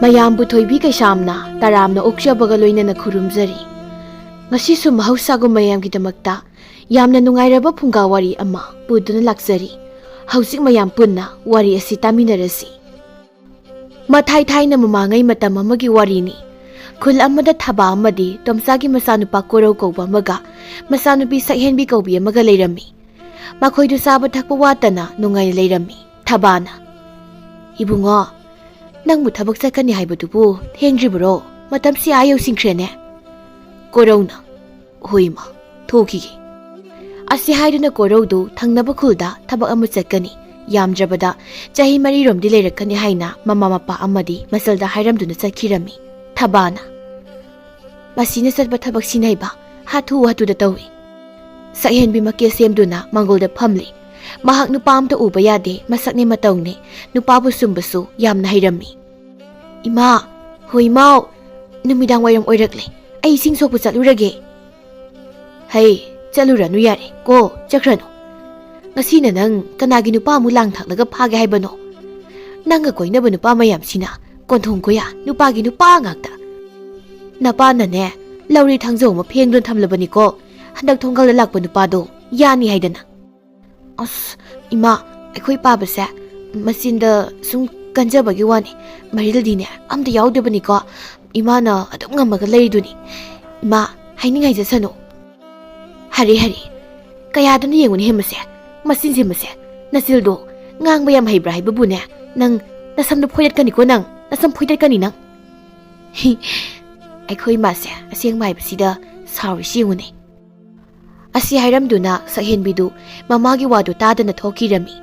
ꯃꯌꯥꯝꯕꯨ ꯊꯣꯏꯕꯤ ꯀꯩꯁꯥꯝꯅ ꯇꯔꯥꯝꯅ ꯑꯣꯛꯆꯕꯒ ꯂꯣꯏꯅꯅ ꯈꯨꯔꯨꯝꯖꯔꯤ꯫ ꯉꯁꯤꯁꯨ ꯃꯍꯧꯁꯥꯒꯨꯝ ꯃꯌꯥꯝꯒꯤꯗꯃꯛꯇ ꯌꯥꯝꯅ ꯅꯨꯡꯉꯥꯏꯔꯕ ꯐꯨꯡꯒꯥ ꯋꯥꯔꯤ ꯑꯃ ꯄꯨꯗꯨꯅ ꯂꯥꯛꯆꯔꯤ꯫ ꯍꯧꯖꯤꯛ ꯃꯌꯥꯝ ꯄꯨꯟꯅ ꯋꯥꯔꯤ ꯑꯁꯤ ꯇꯥꯃꯤꯟꯅꯔꯁꯤ꯫ ꯃꯊꯥꯏ ꯊꯥꯏꯅ ꯃꯃꯥꯡꯉꯩ ꯃꯇꯝ ꯑꯃꯒꯤ ꯋꯥꯔꯤꯅꯤ꯫ ꯈꯨꯜ ꯑꯃꯗ ꯊꯕꯥ ꯑꯃꯗꯤ ꯇꯣꯝꯆꯥꯒꯤ ꯃꯆꯥꯅꯨꯄꯥ ꯀꯣꯔꯧ ꯀꯧꯕ ꯑꯃꯒ ꯃꯆꯥꯅꯨꯄꯤ ꯁꯛꯍꯦꯟꯕꯤ ꯀꯧꯕꯤ ꯑꯃꯒ ꯂꯩꯔꯝꯃꯤ꯫ ꯃꯈꯣꯏꯗꯨ ꯆꯥꯕ ꯊꯛꯄ ꯋꯥꯠꯇꯅ ꯅꯨꯡꯉꯥꯏꯅ ꯂꯩꯔꯝꯃꯤ꯫ ꯊꯕꯥꯅ, "ꯏꯕꯨꯡꯉꯣ, ꯅꯪꯕꯨ ꯊꯕꯛ ꯆꯠꯀꯅꯤ ꯍꯥꯏꯕꯗꯨꯕꯨ ꯊꯦꯡꯗ꯭ꯔꯤꯕꯔꯣ? ꯃꯇꯝꯁꯤ ꯑꯥ ꯌꯧꯁꯤꯟꯈ꯭ꯔꯦꯅꯦ." ꯀꯣꯔꯧꯅ, "ꯍꯣꯏ ꯃꯥ, ꯊꯣꯛꯈꯤꯒꯦ." ꯑꯁꯤ ꯍꯥꯏꯗꯨꯅ ꯀꯣꯔꯧꯗꯨ ꯊꯪꯅꯕ ꯈꯨꯜꯗ ꯊꯕꯛ ꯑꯃ ꯆꯠꯀꯅꯤ, ꯌꯥꯝꯗ꯭ꯔꯕꯗ ꯆꯍꯤ 4ꯔꯣꯝꯗꯤ ꯂꯩꯔꯛꯀꯅꯤ ꯍꯥꯏꯅ ꯃꯃꯥ ꯃꯄꯥ ꯑꯃꯗꯤ ꯃꯆꯜꯗ ꯍꯥꯏꯔꯝꯗꯨꯅ ꯆꯠꯈꯤꯔꯝꯃꯤ꯫ ꯊꯕꯥꯅ, "ꯃꯁꯤꯅ ꯆꯠꯄ ꯊꯕꯛ ꯁꯤꯟꯅꯩꯕ ꯍꯥꯊꯨ ꯍꯥꯊꯨꯗ ꯇꯧꯏ." ꯁꯛꯍꯦꯟꯕꯤ ꯃꯀꯦ ꯁꯦꯝꯗꯨꯅ ꯃꯥꯡꯒꯣꯜꯗ ꯐꯝꯂꯤ꯫ ꯃꯍꯥꯛ ꯅꯨꯄꯥ ꯑꯝꯇ ꯎꯕ ꯌꯥꯗꯦ, ꯃꯁꯛꯅꯦ ꯃꯇꯧꯅꯦ, ꯅꯨꯄꯥꯕꯨ ꯁꯨꯝꯕꯁꯨ ꯌꯥꯝꯅ ꯍꯩꯔꯝꯃꯤ꯫ "ꯏꯃꯥ, ꯍꯣꯏ ꯃꯥꯎ, ꯅꯨꯃꯤꯗꯥꯡ ꯋꯥꯏꯔꯝ ꯑꯣꯏꯔꯛꯂꯦ, ꯑꯩ ꯏꯁꯤꯡ ꯁꯣꯛꯄ ꯆꯠꯂꯨꯔꯒꯦ." "ꯍꯩ, ꯆꯠꯂꯨꯔꯅꯨ ꯌꯥꯔꯦ ꯀꯣ, ꯆꯠꯈ꯭ꯔꯅꯨ꯫ ꯉꯁꯤꯅ ꯅꯪ ꯀꯅꯥꯒꯤ ꯅꯨꯄꯥ ꯑꯃꯨꯛ ꯂꯥꯡ ꯊꯥꯛꯂꯒ ꯐꯥꯒꯦ ꯍꯥꯏꯕꯅꯣ? ꯅꯪꯒ ꯀꯣꯏꯅꯕ ꯅꯨꯄꯥ ꯃꯌꯥꯝꯁꯤꯅ ꯀꯣꯟꯊꯣꯡ ꯀꯣꯌꯥ ꯅꯨꯄꯥꯒꯤ ꯅꯨꯄꯥ ꯉꯥꯛꯇ. ꯅꯄꯥꯅꯅꯦ ꯂꯧꯔꯤ ꯊꯥꯡꯖꯧ ꯑꯃ ꯐꯦꯡꯗꯨꯅ ꯊꯝꯂꯕꯅꯤꯀꯣ, ꯍꯟꯗꯛ ꯊꯣꯡꯒꯥꯜꯗ ꯂꯥꯛꯄ ꯅꯨꯄꯥꯗꯣ ꯌꯥꯅꯤ ꯍꯥꯏꯗꯅ." "ꯑꯁ ꯏꯃꯥ, ꯑꯩꯈꯣꯏ ꯄꯥꯕꯁꯦ ꯃꯆꯤꯟꯗ ꯁꯨꯝ ꯀꯟꯖꯕꯒꯤ ꯋꯥꯅꯤ, ꯃꯔꯤꯜꯗꯤꯅꯦ ꯑꯝꯇ ꯌꯥꯎꯗꯕꯅꯤꯀꯣ. ꯏꯃꯥꯅ ꯑꯗꯨꯝ ꯉꯝꯃꯒ ꯂꯩꯔꯤꯗꯨꯅꯤ. ꯏꯃꯥ, ꯍꯥꯏꯅꯤꯡꯉꯥꯏ ꯖꯁꯅꯨ." "ꯍꯔꯦ ꯍꯔꯦ, ꯀꯌꯥꯗꯅ ꯌꯦꯡꯉꯨꯅꯦ ꯍꯦꯝꯃꯁꯦ, ꯃꯆꯤꯟ ꯁꯦꯝꯕꯁꯦ, ꯅꯆꯤꯜꯗꯣ ꯉꯥꯡꯕ ꯌꯥꯝ ꯍꯩꯕ꯭ꯔꯥ ꯍꯥꯏꯕꯕꯨꯅꯦ, ꯅꯪ ꯅꯁꯝꯗꯣ ꯐꯣꯏꯗꯠꯀꯅꯤꯀꯣ, ꯅꯁꯝ ꯐꯣꯏꯗꯠꯀꯅꯤ ꯅꯪ." "ꯑꯩꯈꯣꯏ ꯃꯥꯁꯦ ꯑꯁꯦꯡꯕ ꯍꯥꯏꯕꯁꯤꯗ ꯁꯥꯎꯔꯤꯁꯤ ꯌꯦꯡꯉꯨꯅꯦ." ꯑꯁꯤ ꯍꯥꯏꯔꯝꯗꯨꯅ ꯁꯛꯍꯦꯟꯕꯤꯗꯨ ꯃꯃꯥꯒꯤ ꯋꯥꯗꯨ ꯇꯥꯗꯅ ꯊꯣꯛꯈꯤꯔꯝꯃꯤ꯫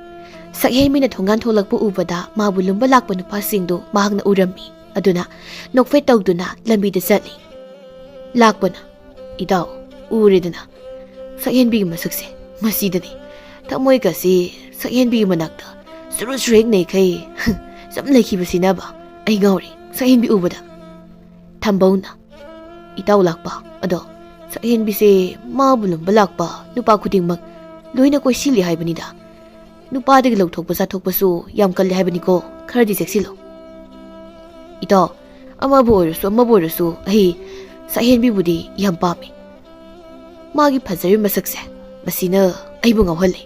ꯁꯛꯍꯦꯟꯕꯤꯅ ꯊꯣꯡꯒꯥꯟ ꯊꯣꯛꯂꯛꯄ ꯎꯕꯗ ꯃꯥꯕꯨ ꯂꯨꯝꯕ ꯂꯥꯛꯄ ꯅꯨꯄꯥꯁꯤꯡꯗꯨ ꯃꯍꯥꯛꯅ ꯎꯔꯝꯃꯤ꯫ ꯑꯗꯨꯅ ꯅꯣꯛꯐꯦꯠ ꯇꯧꯗꯨꯅ ꯂꯝꯕꯤꯗ ꯆꯠꯂꯤ꯫ ꯂꯥꯛꯄꯅ, "ꯏꯇꯥꯎ, ꯎꯔꯦꯗꯅ ꯁꯛꯍꯦꯟꯕꯤꯒꯤ ꯃꯁꯛꯁꯦ, ꯃꯁꯤꯗꯅꯤ ꯊꯃꯣꯏꯒꯁꯤ ꯁꯛꯍꯦꯟꯕꯤꯒꯤ ꯃꯅꯥꯛꯇ ꯁꯨꯔꯨ ꯁꯨꯔꯨ ꯍꯦꯛ ꯅꯩꯈꯩ ꯁꯨꯝ ꯂꯩꯈꯤꯕꯁꯤꯅꯕ ꯑꯩ ꯉꯥꯎꯔꯦ ꯁꯛꯍꯦꯟꯕꯤ ꯎꯕꯗ." ꯊꯝꯕꯧꯅ, "ꯏꯇꯥꯎ ꯂꯥꯛꯄ, ꯑꯗꯣ ꯁꯛꯍꯦꯟꯕꯤꯁꯦ ꯃꯥꯕꯨ ꯂꯨꯝꯕ ꯂꯥꯛꯄ ꯅꯨꯄꯥ ꯈꯨꯗꯤꯡꯃꯛ ꯂꯣꯏꯅ ꯀꯣꯏꯁꯤꯜꯂꯤ ꯍꯥꯏꯕꯅꯤꯗ. ꯅꯨꯄꯥꯗꯒꯤ ꯂꯧꯊꯣꯛꯄ ꯆꯥꯊꯣꯛꯄꯁꯨ ꯌꯥꯝ ꯀꯜꯂꯤ ꯍꯥꯏꯕꯅꯤꯀꯣ, ꯈꯔꯗꯤ ꯆꯦꯛꯁꯤꯜꯂꯣ." "ꯏꯇꯥꯎ, ꯑꯃꯕꯨ ꯑꯣꯏꯔꯁꯨ ꯑꯩ ꯁꯛꯍꯦꯟꯕꯤꯕꯨꯗꯤ ꯌꯥꯝ ꯄꯥꯝꯃꯤ. ꯃꯥꯒꯤ ꯐꯖꯔꯤꯕ ꯃꯁꯛꯁꯦ, ꯃꯁꯤꯅ ꯑꯩꯕꯨ ꯉꯥꯎꯍꯜꯂꯤ."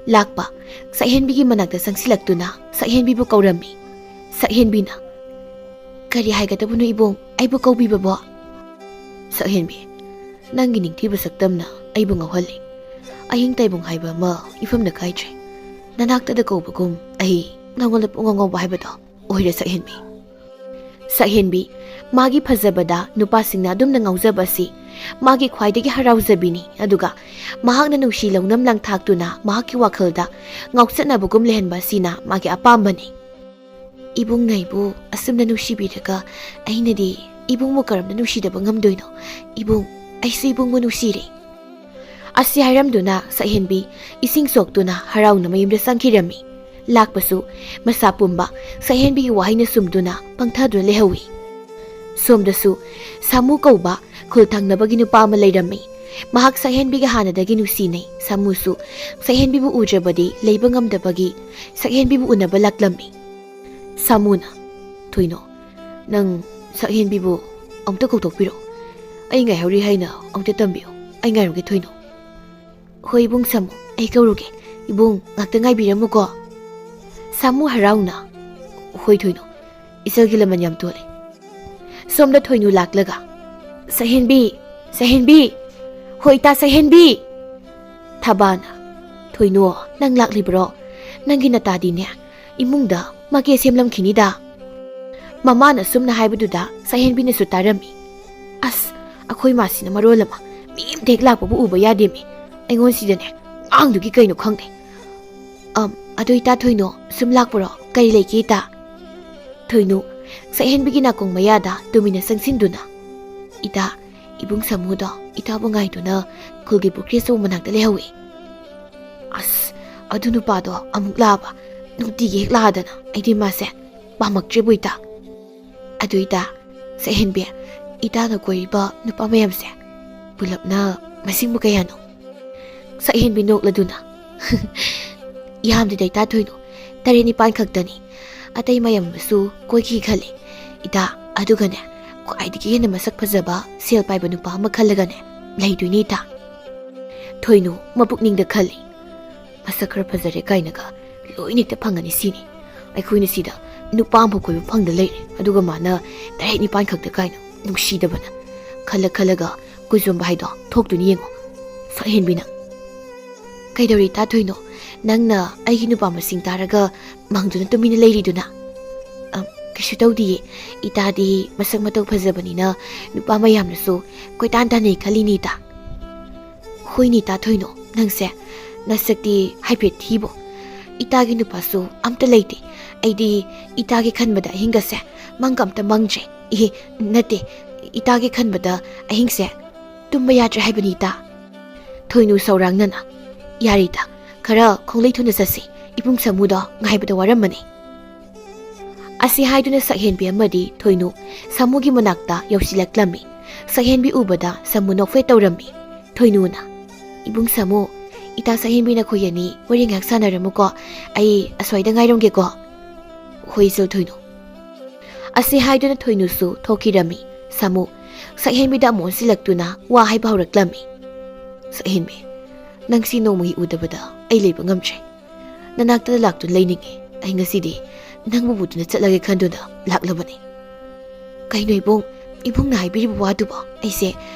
ꯂꯥꯛꯄ ꯁꯛꯍꯦꯟꯕꯤꯒꯤ ꯃꯅꯥꯛꯇ ꯆꯪꯁꯤꯜꯂꯛꯇꯨꯅ ꯁꯛꯍꯦꯟꯕꯤꯕꯨ ꯀꯧꯔꯝꯃꯤ꯫ ꯁꯛꯍꯦꯟꯕꯤꯅ, "ꯀꯔꯤ ꯍꯥꯏꯒꯗꯕꯅꯣ ꯏꯕꯨꯡ, ꯑꯩꯕꯨ ꯀꯧꯕꯤꯕꯕꯣ?" "ꯁꯛꯍꯦꯟꯕꯤ, ꯅꯪꯒꯤ ꯅꯤꯡꯊꯤꯕ ꯁꯛꯇꯝꯅ ꯑꯩꯕꯨ ꯉꯥꯎꯍꯜꯂꯤ. ꯑꯍꯤꯡ ꯇꯥꯏꯕꯨꯡ ꯍꯥꯏꯕ ꯑꯃ ꯏꯐꯝꯗ ꯀꯥꯏꯗ꯭ꯔꯦ. ꯅꯅꯥꯛꯇꯗ ꯀꯧꯕꯒꯨꯝ ꯑꯩ ꯅꯪꯉꯣꯟꯗ ꯄꯨꯡꯉꯥꯎ ꯉꯥꯎꯕ ꯍꯥꯏꯕꯗꯣ ꯑꯣꯏꯔꯦ ꯁꯛꯍꯦꯟꯕꯤ." ꯁꯛꯍꯦꯟꯕꯤ, ꯃꯥꯒꯤ ꯐꯖꯕꯗ ꯅꯨꯄꯥꯁꯤꯡꯅ ꯑꯗꯨꯝꯅ ꯉꯥꯎꯖꯕ ꯑꯁꯤ ꯃꯥꯒꯤ ꯈ꯭ꯋꯥꯏꯗꯒꯤ ꯍꯔꯥꯎꯖꯕꯤꯅꯤ꯫ ꯑꯗꯨꯒ ꯃꯍꯥꯛꯅ ꯅꯨꯡꯁꯤ ꯂꯧꯅꯝ ꯂꯥꯡꯊꯥꯛꯇꯨꯅ ꯃꯍꯥꯛꯀꯤ ꯋꯥꯈꯜꯗ ꯉꯥꯎꯆꯠꯅꯕꯒꯨꯝ ꯂꯩꯍꯟꯕ ꯑꯁꯤꯅ ꯃꯥꯒꯤ ꯑꯄꯥꯝꯕꯅꯤ꯫ "ꯏꯕꯨꯡꯅ ꯑꯩꯕꯨ ꯑꯁꯨꯝꯅ ꯅꯨꯡꯁꯤꯕꯤꯔꯒ ꯑꯩꯅꯗꯤ ꯏꯕꯨꯡꯕꯨ ꯀꯔꯝꯅ ꯅꯨꯡꯁꯤꯗꯕ ꯉꯝꯗꯣꯏꯅꯣ? ꯏꯕꯨꯡ, ꯑꯩꯁꯨ ꯏꯕꯨꯡꯕꯨ ꯅꯨꯡꯁꯤꯔꯦ." ꯑꯁꯤ ꯍꯥꯏꯔꯝꯗꯨꯅ ꯁꯛꯍꯦꯟꯕꯤ ꯏꯁꯤꯡ ꯁꯣꯛꯇꯨꯅ ꯍꯔꯥꯎꯅ ꯃꯌꯨꯝꯗ ꯆꯪꯈꯤꯔꯝꯃꯤ꯫ ꯂꯥꯛꯄꯁꯨ ꯃꯁꯥ ꯄꯨꯝꯕ ꯁꯛꯍꯦꯟꯕꯤꯒꯤ ꯋꯥꯍꯩꯅ ꯁꯨꯝꯗꯨꯅ ꯄꯪꯊꯗꯨꯅ ꯂꯩꯍꯧꯏ꯫ ꯁꯣꯝꯗꯁꯨ ꯁꯥꯃꯨ ꯀꯧꯕ ꯈꯨꯜ ꯊꯪꯅꯕꯒꯤ ꯅꯨꯄꯥ ꯑꯃ ꯂꯩꯔꯝꯃꯤ꯫ ꯃꯍꯥꯛ ꯁꯛꯍꯦꯟꯕꯤꯒ ꯍꯥꯟꯅꯗꯒꯤ ꯅꯨꯡꯁꯤꯅꯩ꯫ ꯁꯥꯃꯨꯁꯨ ꯁꯛꯍꯦꯟꯕꯤꯕꯨ ꯎꯗ꯭ꯔꯕꯗꯤ ꯂꯩꯕ ꯉꯝꯗꯕꯒꯤ ꯁꯛꯍꯦꯟꯕꯤꯕꯨ ꯎꯅꯕ ꯂꯥꯛꯂꯝꯃꯤ꯫ ꯁꯥꯃꯨꯅ, "ꯊꯣꯏꯅꯣ, ꯅꯪ ꯁꯛꯍꯦꯟꯕꯤꯕꯨ ꯑꯝꯇ ꯀꯧꯊꯣꯛꯄꯤꯔꯣ. ꯑꯩ ꯉꯥꯏꯍꯧꯔꯤ ꯍꯥꯏꯅ ꯑꯝꯇ ꯇꯝꯕꯤꯌꯨ. ꯑꯩ ꯉꯥꯏꯔꯨꯒꯦ ꯊꯣꯏꯅꯣ." "ꯍꯣꯏ ꯏꯕꯨꯡ ꯁꯥꯃꯨ, ꯑꯩ ꯀꯧꯔꯨꯒꯦ. ꯏꯕꯨꯡ ꯉꯥꯛꯇ ꯉꯥꯏꯕꯤꯔꯝꯃꯨꯀꯣ." ꯁꯥꯃꯨ ꯍꯔꯥꯎꯅ, "ꯍꯣꯏ ꯊꯣꯏꯅꯣ, ꯏꯆꯜꯒꯤ ꯂꯃꯟ ꯌꯥꯝ ꯇꯣꯜꯂꯤ." ꯁꯣꯝꯗ ꯊꯣꯏꯅꯨ ꯂꯥꯛꯂꯒ, "ꯁꯛꯍꯦꯟꯕꯤ, ꯁꯛꯍꯦꯟꯕꯤ, ꯍꯣꯏ ꯏꯇꯥ ꯁꯛꯍꯦꯟꯕꯤ." ꯊꯕꯥꯅ, "ꯊꯣꯏꯅꯣ, ꯅꯪ ꯂꯥꯛꯂꯤꯕ꯭ꯔꯣ? ꯅꯪꯒꯤ ꯅꯇꯥꯗꯤꯅꯦ ꯏꯃꯨꯡꯗ ꯃꯀꯦ ꯁꯦꯝꯂꯝꯈꯤꯅꯤꯗ." ꯃꯃꯥꯅ ꯁꯨꯝꯅ ꯍꯥꯏꯕꯗꯨꯗ ꯁꯛꯍꯦꯟꯕꯤꯅꯁꯨ ꯇꯥꯔꯝꯃꯤ꯫ "ꯑꯁ, ꯑꯩꯈꯣꯏ ꯃꯥꯁꯤꯅ ꯃꯔꯣꯜ ꯑꯃ ꯃꯤ ꯑꯃꯇ ꯍꯦꯛ ꯂꯥꯛꯄꯕꯨ ꯎꯕ ꯌꯥꯗꯦꯃꯤ. ꯑꯩꯉꯣꯟꯁꯤꯗꯅꯦ ꯉꯥꯡꯗꯨꯒꯤ ꯀꯩꯅꯣ ꯈꯪꯗꯦ. ꯑꯗꯣ ꯏꯇꯥ ꯊꯣꯏꯅꯣ ꯁꯨꯝ ꯂꯥꯛꯄ꯭ꯔꯣ? ꯀꯔꯤ ꯂꯩꯒꯦ ꯏꯇꯥ?" ꯊꯣꯏꯅꯨ ꯁꯛꯍꯦꯟꯕꯤꯒꯤ ꯅꯥꯀꯣꯡ ꯃꯌꯥꯗ ꯇꯨꯃꯤꯟꯅ ꯆꯪꯁꯤꯟꯗꯨꯅ, "ꯏꯇꯥ, ꯏꯕꯨꯡ ꯁꯥꯃꯨꯗꯣ ꯏꯇꯥꯕꯨ ꯉꯥꯏꯗꯨꯅ ꯈꯨꯜꯒꯤ ꯄꯨꯈ꯭ꯔꯤ ꯑꯆꯧꯕ ꯃꯅꯥꯛꯇ ꯂꯩꯍꯧꯏ." "ꯑꯁ, ꯑꯗꯨ ꯅꯨꯄꯥꯗꯣ ꯑꯃꯨꯛ ꯂꯥꯛꯑꯕ? ꯅꯨꯡꯇꯤꯒꯤ ꯍꯦꯛ ꯂꯥꯛꯑꯗꯅ ꯑꯩꯗꯤ ꯃꯥꯁꯦ ꯄꯥꯝꯃꯛꯇ꯭ꯔꯦꯕꯨ ꯏꯇꯥ." "ꯑꯗꯨ ꯏꯇꯥ, ꯁꯛꯍꯦꯟꯕꯤ, ꯏꯇꯥꯅ ꯀꯣꯏꯔꯤꯕ ꯅꯨꯄꯥ ꯃꯌꯥꯝꯁꯦ ꯄꯨꯂꯞꯅ ꯃꯁꯤꯡꯕꯨ ꯀꯌꯥꯅꯣ?" ꯁꯛꯍꯦꯟꯕꯤ ꯅꯣꯛꯂꯗꯨꯅ, "ꯌꯥꯝꯗꯦꯗ ꯏꯇꯥ ꯊꯣꯏꯅꯣ, 7-9 ꯈꯛꯇꯅꯤ. ꯑꯇꯩ ꯃꯌꯥꯝꯕꯁꯨ ꯀꯣꯏꯈꯤ ꯈꯜꯂꯤ ꯏꯇꯥ ꯑꯗꯨꯒꯅꯦ ꯈ꯭ꯋꯥꯏꯗꯒꯤ ꯍꯦꯟꯅ ꯃꯁꯛ ꯐꯖꯕ ꯁꯦꯜ ꯄꯥꯏꯕ ꯅꯨꯄꯥ ꯑꯃ ꯈꯜꯂꯒꯅꯦ ꯂꯩꯗꯣꯏꯅꯤ ꯏꯇꯥ ꯊꯣꯏꯅꯨ ꯃꯄꯨꯛꯅꯤꯡꯗ ꯈꯜꯂꯤ ꯃꯁꯛ ꯈꯔ ꯐꯖꯔꯦ ꯀꯥꯏꯅꯒ ꯂꯣꯏꯅ ꯍꯦꯛꯇ ꯐꯪꯒꯅꯤ ꯁꯤꯅꯤ ꯑꯩꯈꯣꯏꯅ ꯁꯤꯗ ꯅꯨꯄꯥ ꯑꯃꯐꯥꯎ ꯀꯣꯏꯕ ꯐꯪꯗ ꯂꯩꯔꯦ ꯑꯗꯨꯒ ꯃꯥꯅ 9 ꯈꯛꯇ ꯀꯥꯏꯅ ꯅꯨꯡꯁꯤꯗꯕꯅ ꯈꯜꯂꯒ ꯀꯨꯏꯖꯣꯝꯕ ꯍꯥꯏꯗꯣ ꯊꯣꯛꯇꯨꯅꯤ ꯌꯦꯡꯉꯣ ꯁꯛꯍꯦꯟꯕꯤꯅ ꯀꯩꯗꯧꯔꯤ ꯏꯇꯥ ꯊꯣꯏꯅꯨ ꯅꯪꯅ ꯑꯩꯒꯤ ꯅꯨꯄꯥ ꯃꯁꯤꯡ ꯇꯥꯔꯒ ꯃꯪꯗꯨꯅ ꯇꯨꯃꯤꯟꯅ ꯂꯩꯔꯤꯗꯨꯅ ꯀꯩꯁꯨ ꯇꯧꯗꯤꯌꯦ ꯏꯇꯥꯗꯤ ꯃꯁꯛ ꯃꯇꯧ ꯐꯖꯕꯅꯤꯅ ꯅꯨꯄꯥ ꯃꯌꯥꯝꯅꯁꯨ ꯀꯣꯏꯇꯥꯟ ꯇꯥꯟꯅꯩ ꯈꯜꯂꯤꯅꯤ ꯏꯇꯥ ꯍꯣꯏꯅꯤ ꯏꯇꯥ ꯊꯣꯏꯅꯨ ꯅꯪꯁꯦ ꯅꯁꯛꯇꯤ ꯍꯥꯏꯐꯦꯠ ꯊꯤꯕꯣ ꯏꯇꯥꯒꯤ ꯅꯨꯄꯥꯁꯨ ꯑꯝꯇ ꯂꯩꯇꯦ ꯑꯩꯗꯤ ꯏꯇꯥꯒꯤ ꯈꯟꯕꯗ ꯑꯍꯤꯡꯒꯁꯦ ꯃꯪꯒ ꯑꯝꯇ ꯃꯪꯗ꯭ꯔꯦ ꯅꯠꯇꯦ ꯏꯇꯥꯒꯤ ꯈꯟꯕꯗ ꯑꯍꯤꯡꯁꯦ ꯇꯨꯝꯕ ꯌꯥꯗ꯭ꯔꯦ ꯍꯥꯏꯕꯅꯤ ꯏꯇꯥ ꯊꯣꯏꯅꯨ ꯁꯧꯔꯥꯡꯅꯅ ꯌꯥꯔꯦ ꯏꯇꯥ ꯈꯔ ꯈꯣꯡꯂꯩ ꯊꯨꯅ ꯆꯠꯁꯤ ꯏꯕꯨꯡ ꯁꯥꯃꯨꯗꯣ ꯉꯥꯏꯕꯗ ꯋꯥꯔꯝꯃꯅꯤ ꯑꯁꯤ ꯍꯥꯏꯗꯨꯅ ꯁꯛꯍꯦꯟꯕꯤ ꯑꯃꯗꯤ ꯊꯣꯏꯅꯨ ꯁꯥꯃꯨꯒꯤ ꯃꯅꯥꯛꯇ ꯌꯧꯁꯤꯜꯂꯛꯂꯝꯃꯤ ꯁꯛꯍꯦꯟꯕꯤ ꯎꯕꯗ ꯁꯥꯃꯨ ꯅꯣꯛꯐꯦꯠ ꯇꯧꯔꯝꯃꯤ ꯊꯣꯏꯅꯨꯅ ꯏꯕꯨꯡ ꯁꯥꯃꯨ ꯏꯇꯥ ꯁꯛꯍꯦꯟꯕꯤꯅ ꯑꯩꯈꯣꯏ ꯑꯅꯤ ꯋꯥꯔꯤ ꯉꯥꯏꯍꯥꯛ ꯁꯥꯟꯅꯔꯝꯃꯨꯀꯣ ꯑꯩ ꯑꯁ꯭ꯋꯥꯏꯗ ꯉꯥꯏꯔꯝꯒꯦꯀꯣ ꯍꯣꯏ ꯏꯆꯜ ꯊꯣꯏꯅꯨ ꯑꯁꯤ ꯍꯥꯏꯗꯨꯅ ꯊꯣꯏꯅꯨꯁꯨ ꯊꯣꯛꯈꯤꯔꯝꯃꯤ ꯁꯥꯃꯨ ꯁꯛꯍꯦꯟꯕꯤꯗ ꯑꯃꯨꯛ ꯑꯣꯟꯁꯤꯜꯂꯛꯇꯨꯅ ꯋꯥ ꯍꯥꯏꯕ ꯍꯧꯔꯛꯂꯝꯃꯤ ꯁꯛꯍꯦꯟꯕꯤ ꯅꯪꯁꯤ ꯅꯣꯡꯃꯒꯤ ꯎꯗꯕꯗ ꯑꯩ ꯂꯩꯕ ꯉꯝꯗ꯭ꯔꯦ ꯅꯅꯥꯛꯇ ꯂꯥꯛꯇꯨꯅ ꯂꯩꯅꯤꯡꯉꯦ ꯑꯩ ꯉꯁꯤꯗꯤ ꯅꯪꯕꯨ ꯎꯗꯨꯅ ꯆꯠꯂꯒꯦ ꯈꯟꯗꯨꯅ ꯂꯥꯛꯂꯕꯅꯤ ꯀꯩꯅꯣ ꯏꯕꯨꯡꯅ ꯍꯥꯏꯕꯤꯔꯤꯕ ꯋꯥꯗꯨꯕꯣ ꯑꯩꯁꯦ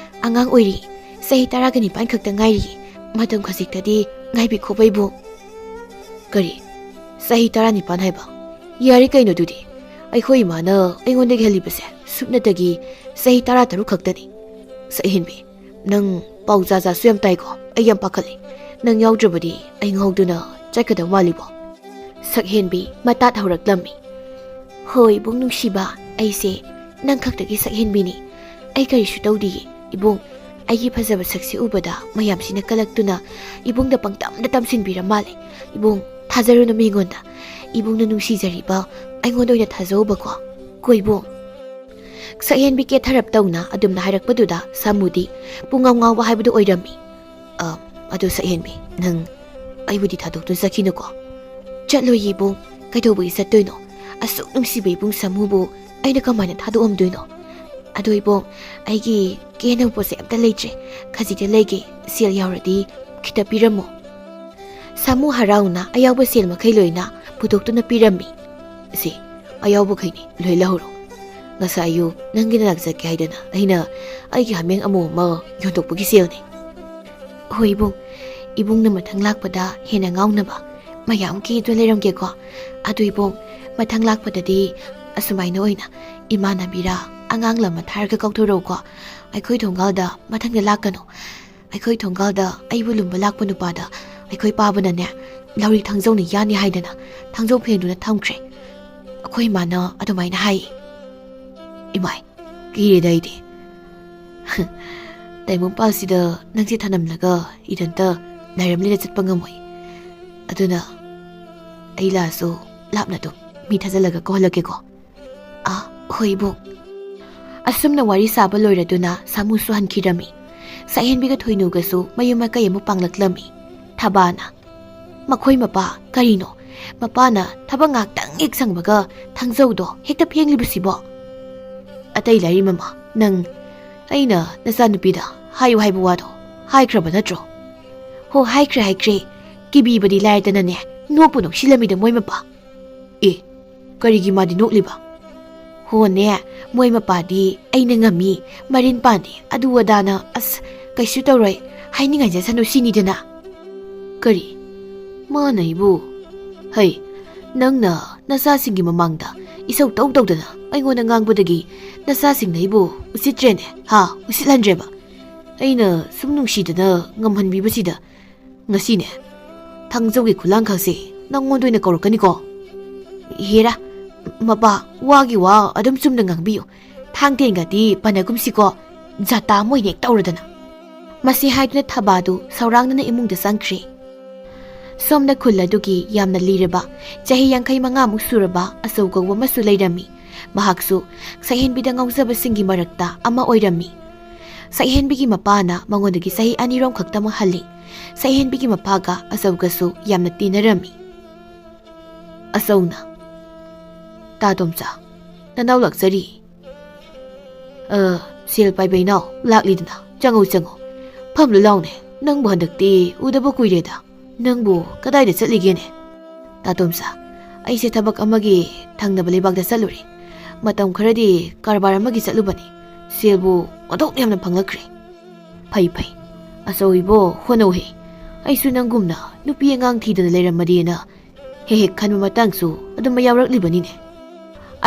ꯑꯉꯥꯡ ꯑꯣꯏꯔꯤ ꯆꯍꯤ 19 ꯈꯛꯇ ꯉꯥꯏꯔꯤ ꯃꯇꯝ ꯈꯖꯤꯛꯇꯗꯤ ꯉꯥꯏꯕꯤꯈꯣꯕ ꯏꯕꯨꯡ ꯀꯔꯤ ꯆꯍꯤ 19 ꯍꯥꯏꯕ ꯌꯥꯔꯤ ꯀꯩꯅꯣ ꯑꯗꯨꯗꯤ ꯑꯩꯈꯣꯏ ꯏꯃꯥꯅ ꯑꯩꯉꯣꯟꯗꯒꯤ ꯍꯜꯂꯤꯕꯁꯦ ꯁꯨꯞꯅꯇꯒꯤ ꯆꯍꯤ 13 ꯈꯛꯇꯅꯤ ꯁꯛꯍꯦꯟꯕꯤ ꯅꯪ ꯄꯥꯎꯖꯥꯖꯥꯁꯨ ꯌꯥꯝ ꯇꯥꯏꯀꯣ ꯑꯩ ꯌꯥꯝ ꯄꯥꯈꯠꯂꯤ ꯅꯪ ꯌꯥꯎꯗ꯭ꯔꯕꯗꯤ ꯑꯩ ꯉꯥꯎꯗꯨꯅ ꯆꯠꯀꯗꯧ ꯃꯥꯜꯂꯤꯕꯣ ꯁꯛꯍꯦꯟꯕꯤ ꯃꯇꯥꯠ ꯍꯧꯔꯛꯂꯝꯃꯤ ꯍꯣꯏ ꯏꯕꯨꯡ ꯅꯨꯡꯁꯤꯕ ꯑꯩꯁꯦ ꯅꯪ ꯈꯛꯇꯒꯤ ꯁꯛꯍꯦꯟꯕꯤꯅꯤ ꯑꯩ ꯀꯔꯤꯁꯨ ꯇꯧꯗꯤꯌꯦ ꯏꯕꯨꯡ ꯑꯩꯒꯤ ꯐꯖꯕ ꯁꯛꯁꯤ ꯎꯕꯗ ꯃꯌꯥꯝꯁꯤꯅ ꯀꯂꯛꯇꯨꯅ ꯏꯕꯨꯡꯗ ꯄꯪꯇꯝꯗ ꯇꯝꯁꯤꯟꯕꯤꯔ ꯃꯥꯜꯂꯦ ꯏꯕꯨꯡ ꯊꯥꯖꯔꯨꯅꯨ ꯃꯤꯉꯣꯟꯗ ꯏꯕꯨꯡꯅ ꯅꯨꯡꯁꯤꯖꯔꯤꯕ ꯑꯩꯉꯣꯟꯗ ꯑꯣꯏꯅ ꯊꯥꯖꯧꯕꯀꯣ ꯀꯣ ꯏꯕꯨꯡ ꯁꯛꯍꯦꯟꯕꯤ ꯀꯦꯊꯔꯞ ꯇꯧꯅ ꯑꯗꯨꯝꯅ ꯍꯥꯏꯔꯛꯄꯗꯨꯗ ꯁꯥꯃꯨꯗꯤ ꯄꯨꯡꯉꯥꯎ ꯉꯥꯎꯕ ꯍꯥꯏꯕꯗꯨ ꯑꯣꯏꯔꯝꯃꯤ ꯑꯗꯨ ꯁꯛꯍꯦꯟꯕꯤ ꯅꯪ ꯑꯩꯕꯨꯗꯤ ꯊꯥꯗꯣꯛꯇꯨꯅ ꯆꯠꯈꯤꯅꯨꯀꯣ ꯆꯠꯂꯣꯏ ꯏꯕꯨꯡ ꯀꯩꯗꯧꯕꯒꯤ ꯆꯠꯇꯣꯏꯅꯣ ꯑꯁꯨꯛ ꯅꯨꯡꯁꯤꯕ ꯏꯕꯨꯡ ꯁꯥꯃꯨꯕꯨ ꯑꯩꯅ ꯀꯃꯥꯏꯅ ꯊꯥꯗꯣꯛꯑꯝꯗꯣꯏꯅꯣ ꯑꯗꯣ ꯏꯕꯨꯡ ꯑꯩꯒꯤ ꯀꯦꯅꯕ ꯄꯣꯠꯁꯦ ꯑꯝꯇ ꯂꯩꯇ꯭ꯔꯦ ꯈꯖꯤꯛꯇ ꯂꯩꯒꯦ ꯁꯦꯜ ꯌꯥꯎꯔꯗꯤ ꯈꯤꯇ ꯄꯤꯔꯝꯃꯣ ꯁꯥꯃꯨ ꯍꯔꯥꯎꯅ ꯑꯌꯥꯎꯕ ꯁꯦꯜ ꯃꯈꯩ ꯂꯣꯏꯅ ꯄꯨꯊꯣꯛꯇꯨꯅ ꯄꯤꯔꯝꯃꯤ ꯁꯤ ꯑꯌꯥꯎꯕꯈꯩꯅꯤ ꯂꯣꯏ ꯂꯧꯍꯧꯔꯣ ꯉꯁꯥꯏ ꯑꯌꯨꯛ ꯅꯪꯒꯤ ꯅꯅꯥꯛ ꯆꯠꯀꯦ ꯍꯥꯏꯗꯅ ꯑꯩꯅ ꯑꯩꯒꯤ ꯍꯥꯃꯦꯡ ꯑꯃꯣꯝ ꯑꯃ ꯌꯣꯟꯊꯣꯛꯄꯒꯤ ꯁꯦꯜꯅꯤ ꯍꯣꯏ ꯏꯕꯨꯡ ꯏꯕꯨꯡꯅ ꯃꯊꯪ ꯂꯥꯛꯄꯗ ꯍꯦꯟꯅ ꯉꯥꯎꯅꯕ ꯃꯌꯥꯝ ꯀꯦꯗꯨꯅ ꯂꯩꯔꯝꯒꯦꯀꯣ ꯑꯗꯨ ꯏꯕꯨꯡ ꯃꯊꯪ ꯂꯥꯛꯄꯗꯗꯤ ꯑꯁꯨꯃꯥꯏꯅ ꯑꯣꯏꯅ ꯏꯃꯥꯟꯅꯕꯤꯔꯥ ꯑꯉꯥꯡ ꯂꯃ ꯊꯥꯔꯒ ꯀꯧꯊꯣꯔꯛꯎꯀꯣ ꯑꯩꯈꯣꯏ ꯊꯣꯡꯒꯥꯜꯗ ꯃꯊꯪꯗ ꯂꯥꯛꯀꯅꯨ ꯑꯩꯈꯣꯏ ꯊꯣꯡꯒꯥꯜꯗ ꯑꯩꯕꯨ ꯂꯨꯝꯕ ꯂꯥꯛꯄ ꯅꯨꯄꯥꯗ ꯑꯩꯈꯣꯏ ꯄꯥꯕꯅꯅꯦ ꯂꯧꯔꯤ ꯊꯥꯡꯖꯧꯅ ꯌꯥꯅꯤ ꯍꯥꯏꯗꯅ ꯊꯥꯡꯖꯧ ꯐꯦꯡꯗꯨꯅ ꯊꯝꯈ꯭ꯔꯦ ꯑꯩꯈꯣꯏ ꯏꯃꯥꯅ ꯑꯗꯨꯃꯥꯏꯅ ꯍꯥꯏꯌꯦ ꯏꯃꯥꯏ ꯀꯤꯔꯦꯗ ꯑꯩꯗꯤ ꯇꯥꯏꯃꯣꯄꯥꯜꯁꯤꯗ ꯅꯪꯁꯦ ꯊꯅꯝꯂꯒ ꯏꯊꯟꯇ ꯂꯩꯔꯝꯂꯦꯅ ꯆꯠꯄ ꯉꯝꯃꯣꯏ ꯑꯗꯨꯅ ꯑꯩ ꯂꯥꯛꯑꯁꯨ ꯂꯥꯞꯅ ꯑꯗꯨꯝ ꯃꯤ ꯊꯥꯖꯤꯜꯂꯒ ꯀꯧꯍꯜꯂꯛꯀꯦꯀꯣ ꯍꯣꯏ ꯏꯕꯨꯡ ꯑꯁꯨꯝꯅ ꯋꯥꯔꯤ ꯁꯥꯕ ꯂꯣꯏꯔꯗꯨꯅ ꯁꯥꯃꯨꯁꯨ ꯍꯟꯈꯤꯔꯝꯃꯤ ꯁꯛꯍꯦꯟꯕꯤꯒ ꯊꯣꯏꯅꯨꯒꯁꯨ ꯃꯌꯨꯝ ꯃꯀꯩ ꯑꯃꯨꯛ ꯄꯥꯡꯂꯛꯂꯝꯃꯤ ꯊꯕꯥꯅ ꯃꯈꯣꯏ ꯃꯄꯥ ꯀꯔꯤꯅꯣ ꯃꯄꯥꯅ ꯊꯕꯛ ꯉꯥꯛꯇꯪ ꯍꯦꯛ ꯁꯪꯕꯒ ꯊꯥꯡꯖꯧꯗꯣ ꯍꯦꯛꯇ ꯐꯦꯡꯂꯤꯕꯁꯤꯕꯣ ꯑꯇꯩ ꯂꯥꯏꯔꯤ ꯃꯃꯥ ꯅꯪ ꯑꯩꯅ ꯅꯆꯥꯅꯨꯄꯤꯗ ꯍꯥꯏꯌꯨ ꯍꯥꯏꯕ ꯋꯥꯗꯣ ꯍꯥꯏꯈ꯭ꯔꯕ ꯅꯠꯇ꯭ꯔꯣ ꯍꯣ ꯍꯥꯏꯈ꯭ꯔꯦ ꯀꯤꯕꯤꯕꯗꯤ ꯂꯥꯏꯔꯗꯅꯅꯦ ꯅꯣꯛꯄꯨ ꯅꯣꯛꯁꯤꯜꯂꯝꯃꯤꯗ ꯃꯣꯏ ꯃꯄꯥ ꯀꯔꯤꯒꯤ ꯃꯥꯗꯤ ꯅꯣꯛꯂꯤꯕ ꯍꯣꯅꯦ ꯃꯣꯏ ꯃꯄꯥꯗꯤ ꯑꯩꯅ ꯉꯝꯃꯤ ꯃꯔꯤꯟ ꯄꯥꯟꯗꯦ ꯑꯗꯨ ꯑꯗꯥꯅ ꯑꯁ ꯀꯩꯁꯨ ꯇꯧꯔꯣꯏ ꯍꯥꯏꯅꯤꯡꯉꯥꯏꯖꯁꯅꯨ ꯁꯤꯅꯤꯗꯅ ꯀꯔꯤ ꯃꯥꯅ ꯑꯩꯕꯨ ꯍꯩ ꯅꯪꯅ ꯅꯆꯥꯁꯤꯡꯒꯤ ꯃꯃꯥꯡꯗ ꯏꯁꯧ ꯇꯧꯗꯅ ꯑꯩꯉꯣꯟꯗ ꯉꯥꯡꯕꯗꯒꯤ ꯅꯆꯥꯁꯤꯡꯅ ꯑꯩꯕꯨ ꯎꯁꯤꯠꯇ꯭ꯔꯦꯅꯦ ꯎꯁꯤꯠꯍꯟꯗ꯭ꯔꯦꯕ ꯑꯩꯅ ꯁꯨꯝ ꯅꯨꯡꯁꯤꯗꯅ ꯉꯝꯍꯟꯕꯤꯕꯁꯤꯗ ꯉꯁꯤꯅꯦ ꯊꯥꯡꯖꯧꯒꯤ ꯈꯨꯂꯥꯡꯈꯛꯁꯦ ꯅꯪꯉꯣꯟꯗ ꯑꯣꯏꯅ ꯀꯧꯔꯛꯀꯅꯤꯀꯣ ꯍꯦꯔꯥ ꯃꯄꯥ ꯋꯥꯒꯤ ꯋꯥ ꯑꯗꯨꯝ ꯆꯨꯝꯅ ꯉꯥꯡꯕꯤꯌꯨ ꯊꯥꯡ ꯇꯦꯟꯒꯗꯤ ꯄꯟꯅꯒꯨꯝꯁꯤꯀꯣ ꯖꯥꯇꯥ ꯑꯃ ꯑꯣꯏꯅ ꯍꯦꯛ ꯇꯧꯔꯗꯅ ꯃꯁꯤ ꯍꯥꯏꯗꯨꯅ ꯊꯕꯥꯗꯨ ꯁꯧꯔꯥꯡꯗꯅ ꯏꯃꯨꯡꯗ ꯆꯪꯈ꯭ꯔꯦ ꯁꯣꯝꯗ ꯈꯨꯜ ꯑꯗꯨꯒꯤ ꯌꯥꯝꯅ ꯂꯤꯔꯕ ꯆꯍꯤ 55 ꯁꯨꯔꯕ ꯑꯆꯧ ꯀꯧꯕ ꯑꯃꯁꯨ ꯂꯩꯔꯝꯃꯤ ꯃꯍꯥꯛꯁꯨ ꯁꯛꯍꯦꯟꯕꯤꯗ ꯉꯥꯎꯖꯕꯁꯤꯡꯒꯤ ꯃꯔꯛꯇ ꯑꯃ ꯑꯣꯏꯔꯝꯃꯤ ꯁꯛꯍꯦꯟꯕꯤꯒꯤ ꯃꯄꯥꯅ ꯃꯉꯣꯟꯗꯒꯤ ꯆꯍꯤ 2 ꯈꯛꯇꯃꯛ ꯍꯜꯂꯤ ꯁꯛꯍꯦꯟꯕꯤꯒꯤ ꯃꯄꯥꯒ ꯑꯆꯧꯒꯁꯨ ꯌꯥꯝꯅ ꯇꯤꯟꯅꯔꯝꯃꯤ ꯑꯆꯧꯅ ꯇꯥ ꯇꯣꯝꯆꯥ ꯅꯅꯥꯎ ꯂꯥꯛꯆꯔꯤ ꯁꯦꯜ ꯄꯥꯏꯕꯩ ꯅꯥꯎ ꯂꯥꯛꯂꯤꯗꯅ ꯆꯪꯉꯣ ꯐꯝꯂꯨ ꯂꯥꯎꯅꯦ ꯅꯪꯕꯨ ꯍꯟꯗꯛꯇꯤ ꯎꯗꯕ ꯀꯨꯏꯔꯦꯗ ꯅꯪꯕꯨ ꯀꯗꯥꯏꯗ ꯆꯠꯂꯤꯒꯦꯅꯦ ꯇꯥ ꯇꯣꯝꯆꯥ ꯑꯩꯁꯦ ꯊꯕꯛ ꯑꯃꯒꯤ ꯊꯪꯅꯕ ꯂꯩꯕꯥꯛꯇ ꯆꯠꯂꯨꯔꯦ ꯃꯇꯝ ꯈꯔꯗꯤ ꯀꯔꯕꯥꯔ ꯑꯃꯒꯤ ꯆꯠꯂꯨꯕꯅꯤ ꯁꯦꯜꯕꯨ ꯑꯣꯟꯊꯣꯛ ꯌꯥꯝꯅ ꯐꯪꯂꯛꯈ꯭ꯔꯦ ꯐꯩ ꯑꯆꯧꯏꯕꯣ ꯍꯣꯠꯅꯧꯍꯦ ꯑꯩꯁꯨ ꯅꯪꯒꯨꯝꯅ ꯅꯨꯄꯤ ꯑꯉꯥꯡ ꯊꯤꯗꯅ ꯂꯩꯔꯝꯃꯗꯤꯅ ꯍꯦꯛ ꯈꯟꯕ ꯃꯇꯥꯡꯁꯨ ꯑꯗꯨꯝ ꯌꯥꯎꯔꯛꯂꯤꯕꯅꯤꯅꯦ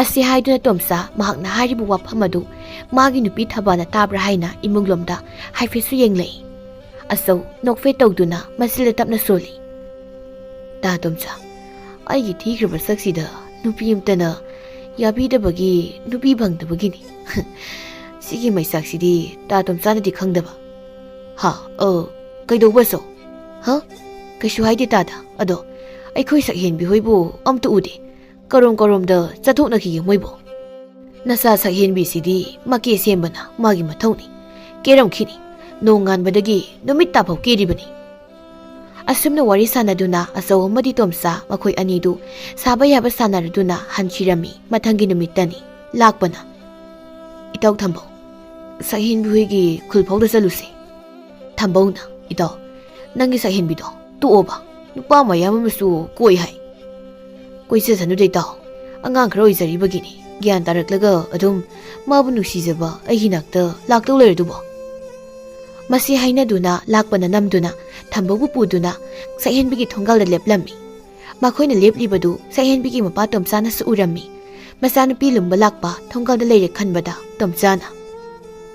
ꯑꯁꯤ ꯍꯥꯏꯗꯨꯅ ꯇꯣꯝꯆꯥ ꯃꯍꯥꯛꯅ ꯍꯥꯏꯔꯤꯕ ꯋꯥꯐꯝ ꯑꯗꯨ ꯃꯥꯒꯤ ꯅꯨꯄꯤ ꯊꯕꯥꯅ ꯇꯥꯕ꯭ꯔꯥ ꯍꯥꯏꯅ ꯏꯃꯨꯡꯂꯣꯝꯗ ꯍꯥꯏꯐꯦꯠꯁꯨ ꯌꯦꯡꯂꯛꯏ ꯑꯆꯧ ꯅꯣꯛꯐꯦꯠ ꯇꯧꯗꯨꯅ ꯃꯆꯤꯜꯗ ꯇꯞꯅ ꯁꯣꯜꯂꯤ ꯇꯥ ꯇꯣꯝꯆꯥ ꯑꯩꯒꯤ ꯊꯤꯈ꯭ꯔꯕ ꯁꯛꯁꯤꯗ ꯅꯨꯄꯤ ꯑꯃꯇꯅ ꯌꯥꯕꯤꯗꯕꯒꯤ ꯅꯨꯄꯤ ꯐꯪꯗꯕꯒꯤꯅꯤ ꯁꯤꯒꯤ ꯃꯩꯁꯥꯛꯁꯤꯗꯤ ꯇꯥ ꯇꯣꯝꯆꯥꯅꯗꯤ ꯈꯪꯗꯕ ꯀꯩꯗꯧꯕꯁꯣ ꯀꯩꯁꯨ ꯍꯥꯏꯗꯦ ꯇꯥꯗ ꯑꯗꯣ ꯑꯩꯈꯣꯏ ꯁꯛꯍꯦꯟꯕꯤ ꯍꯣꯏꯕꯨ ꯑꯝꯇ ꯎꯗꯦ ꯀꯔꯣꯝꯗ ꯆꯠꯊꯣꯛꯅꯈꯤꯒꯦ ꯃꯣꯏꯕꯨ ꯅꯆꯥ ꯁꯛꯍꯦꯟꯕꯤꯁꯤꯗꯤ ꯃꯀꯦ ꯁꯦꯝꯕꯅ ꯃꯥꯒꯤ ꯃꯊꯧꯅꯤ ꯀꯦꯔꯝꯈꯤꯅꯤ ꯅꯣꯡ ꯉꯥꯟꯕꯗꯒꯤ ꯅꯨꯃꯤꯠ ꯇꯥꯐꯥꯎ ꯀꯦꯔꯤꯕꯅꯤ ꯑꯁꯨꯝꯅ ꯋꯥꯔꯤ ꯁꯥꯟꯅꯗꯨꯅ ꯑꯆꯧ ꯑꯃꯗꯤ ꯇꯣꯝꯆꯥ ꯃꯈꯣꯏ ꯑꯅꯤꯗꯨ ꯁꯥꯕ ꯌꯥꯕ ꯁꯥꯟꯅꯔꯗꯨꯅ ꯍꯟꯈꯤꯔꯝꯃꯤ ꯃꯊꯪꯒꯤ ꯅꯨꯃꯤꯠꯇꯅꯤ ꯂꯥꯛꯄꯅ ꯏꯇꯥꯎ ꯊꯝꯕꯧ ꯁꯛꯍꯦꯟꯕꯤ ꯍꯣꯏꯒꯤ ꯈꯨꯜꯐꯥꯎꯗ ꯆꯠꯂꯨꯁꯦ ꯊꯝꯕꯧꯅ ꯏꯇꯥꯎ ꯅꯪꯒꯤ ꯁꯛꯍꯦꯟꯕꯤꯗꯣ ꯇꯣꯛꯑꯣꯕ ꯅꯨꯄꯥ ꯃꯌꯥꯝ ꯑꯃꯁꯨ ꯀꯣꯏ ꯍꯥꯏ ꯀꯣꯏꯖꯁꯅꯨꯗ ꯏꯇꯥꯎ ꯑꯉꯥꯡ ꯈꯔ ꯑꯣꯏꯖꯔꯤꯕꯒꯤꯅꯤ ꯒ꯭ꯌꯥꯟ ꯇꯥꯔꯛꯂꯒ ꯑꯗꯨꯝ ꯃꯥꯕꯨ ꯅꯨꯡꯁꯤꯖꯕ ꯑꯩꯒꯤ ꯅꯥꯛꯇ ꯂꯥꯛꯇꯧ ꯂꯩꯔꯗꯨꯕꯣ ꯃꯁꯤ ꯍꯥꯏꯅꯗꯨꯅ ꯂꯥꯛꯄꯅ ꯅꯝꯗꯨꯅ ꯊꯝꯕꯧꯕꯨ ꯄꯨꯗꯨꯅ ꯁꯛꯍꯦꯟꯕꯤꯒꯤ ꯊꯣꯡꯒꯥꯜꯗ ꯂꯦꯞꯂꯝꯃꯤ ꯃꯈꯣꯏꯅ ꯂꯦꯞꯂꯤꯕꯗꯨ ꯁꯛꯍꯦꯟꯕꯤꯒꯤ ꯃꯄꯥ ꯇꯣꯝꯆꯥꯅꯁꯨ ꯎꯔꯝꯃꯤ ꯃꯆꯥꯅꯨꯄꯤ ꯂꯨꯝꯕ ꯂꯥꯛꯄ ꯊꯣꯡꯒꯥꯜꯗ ꯂꯩꯔꯦ ꯈꯟꯕꯗ ꯇꯣꯝꯆꯥꯅ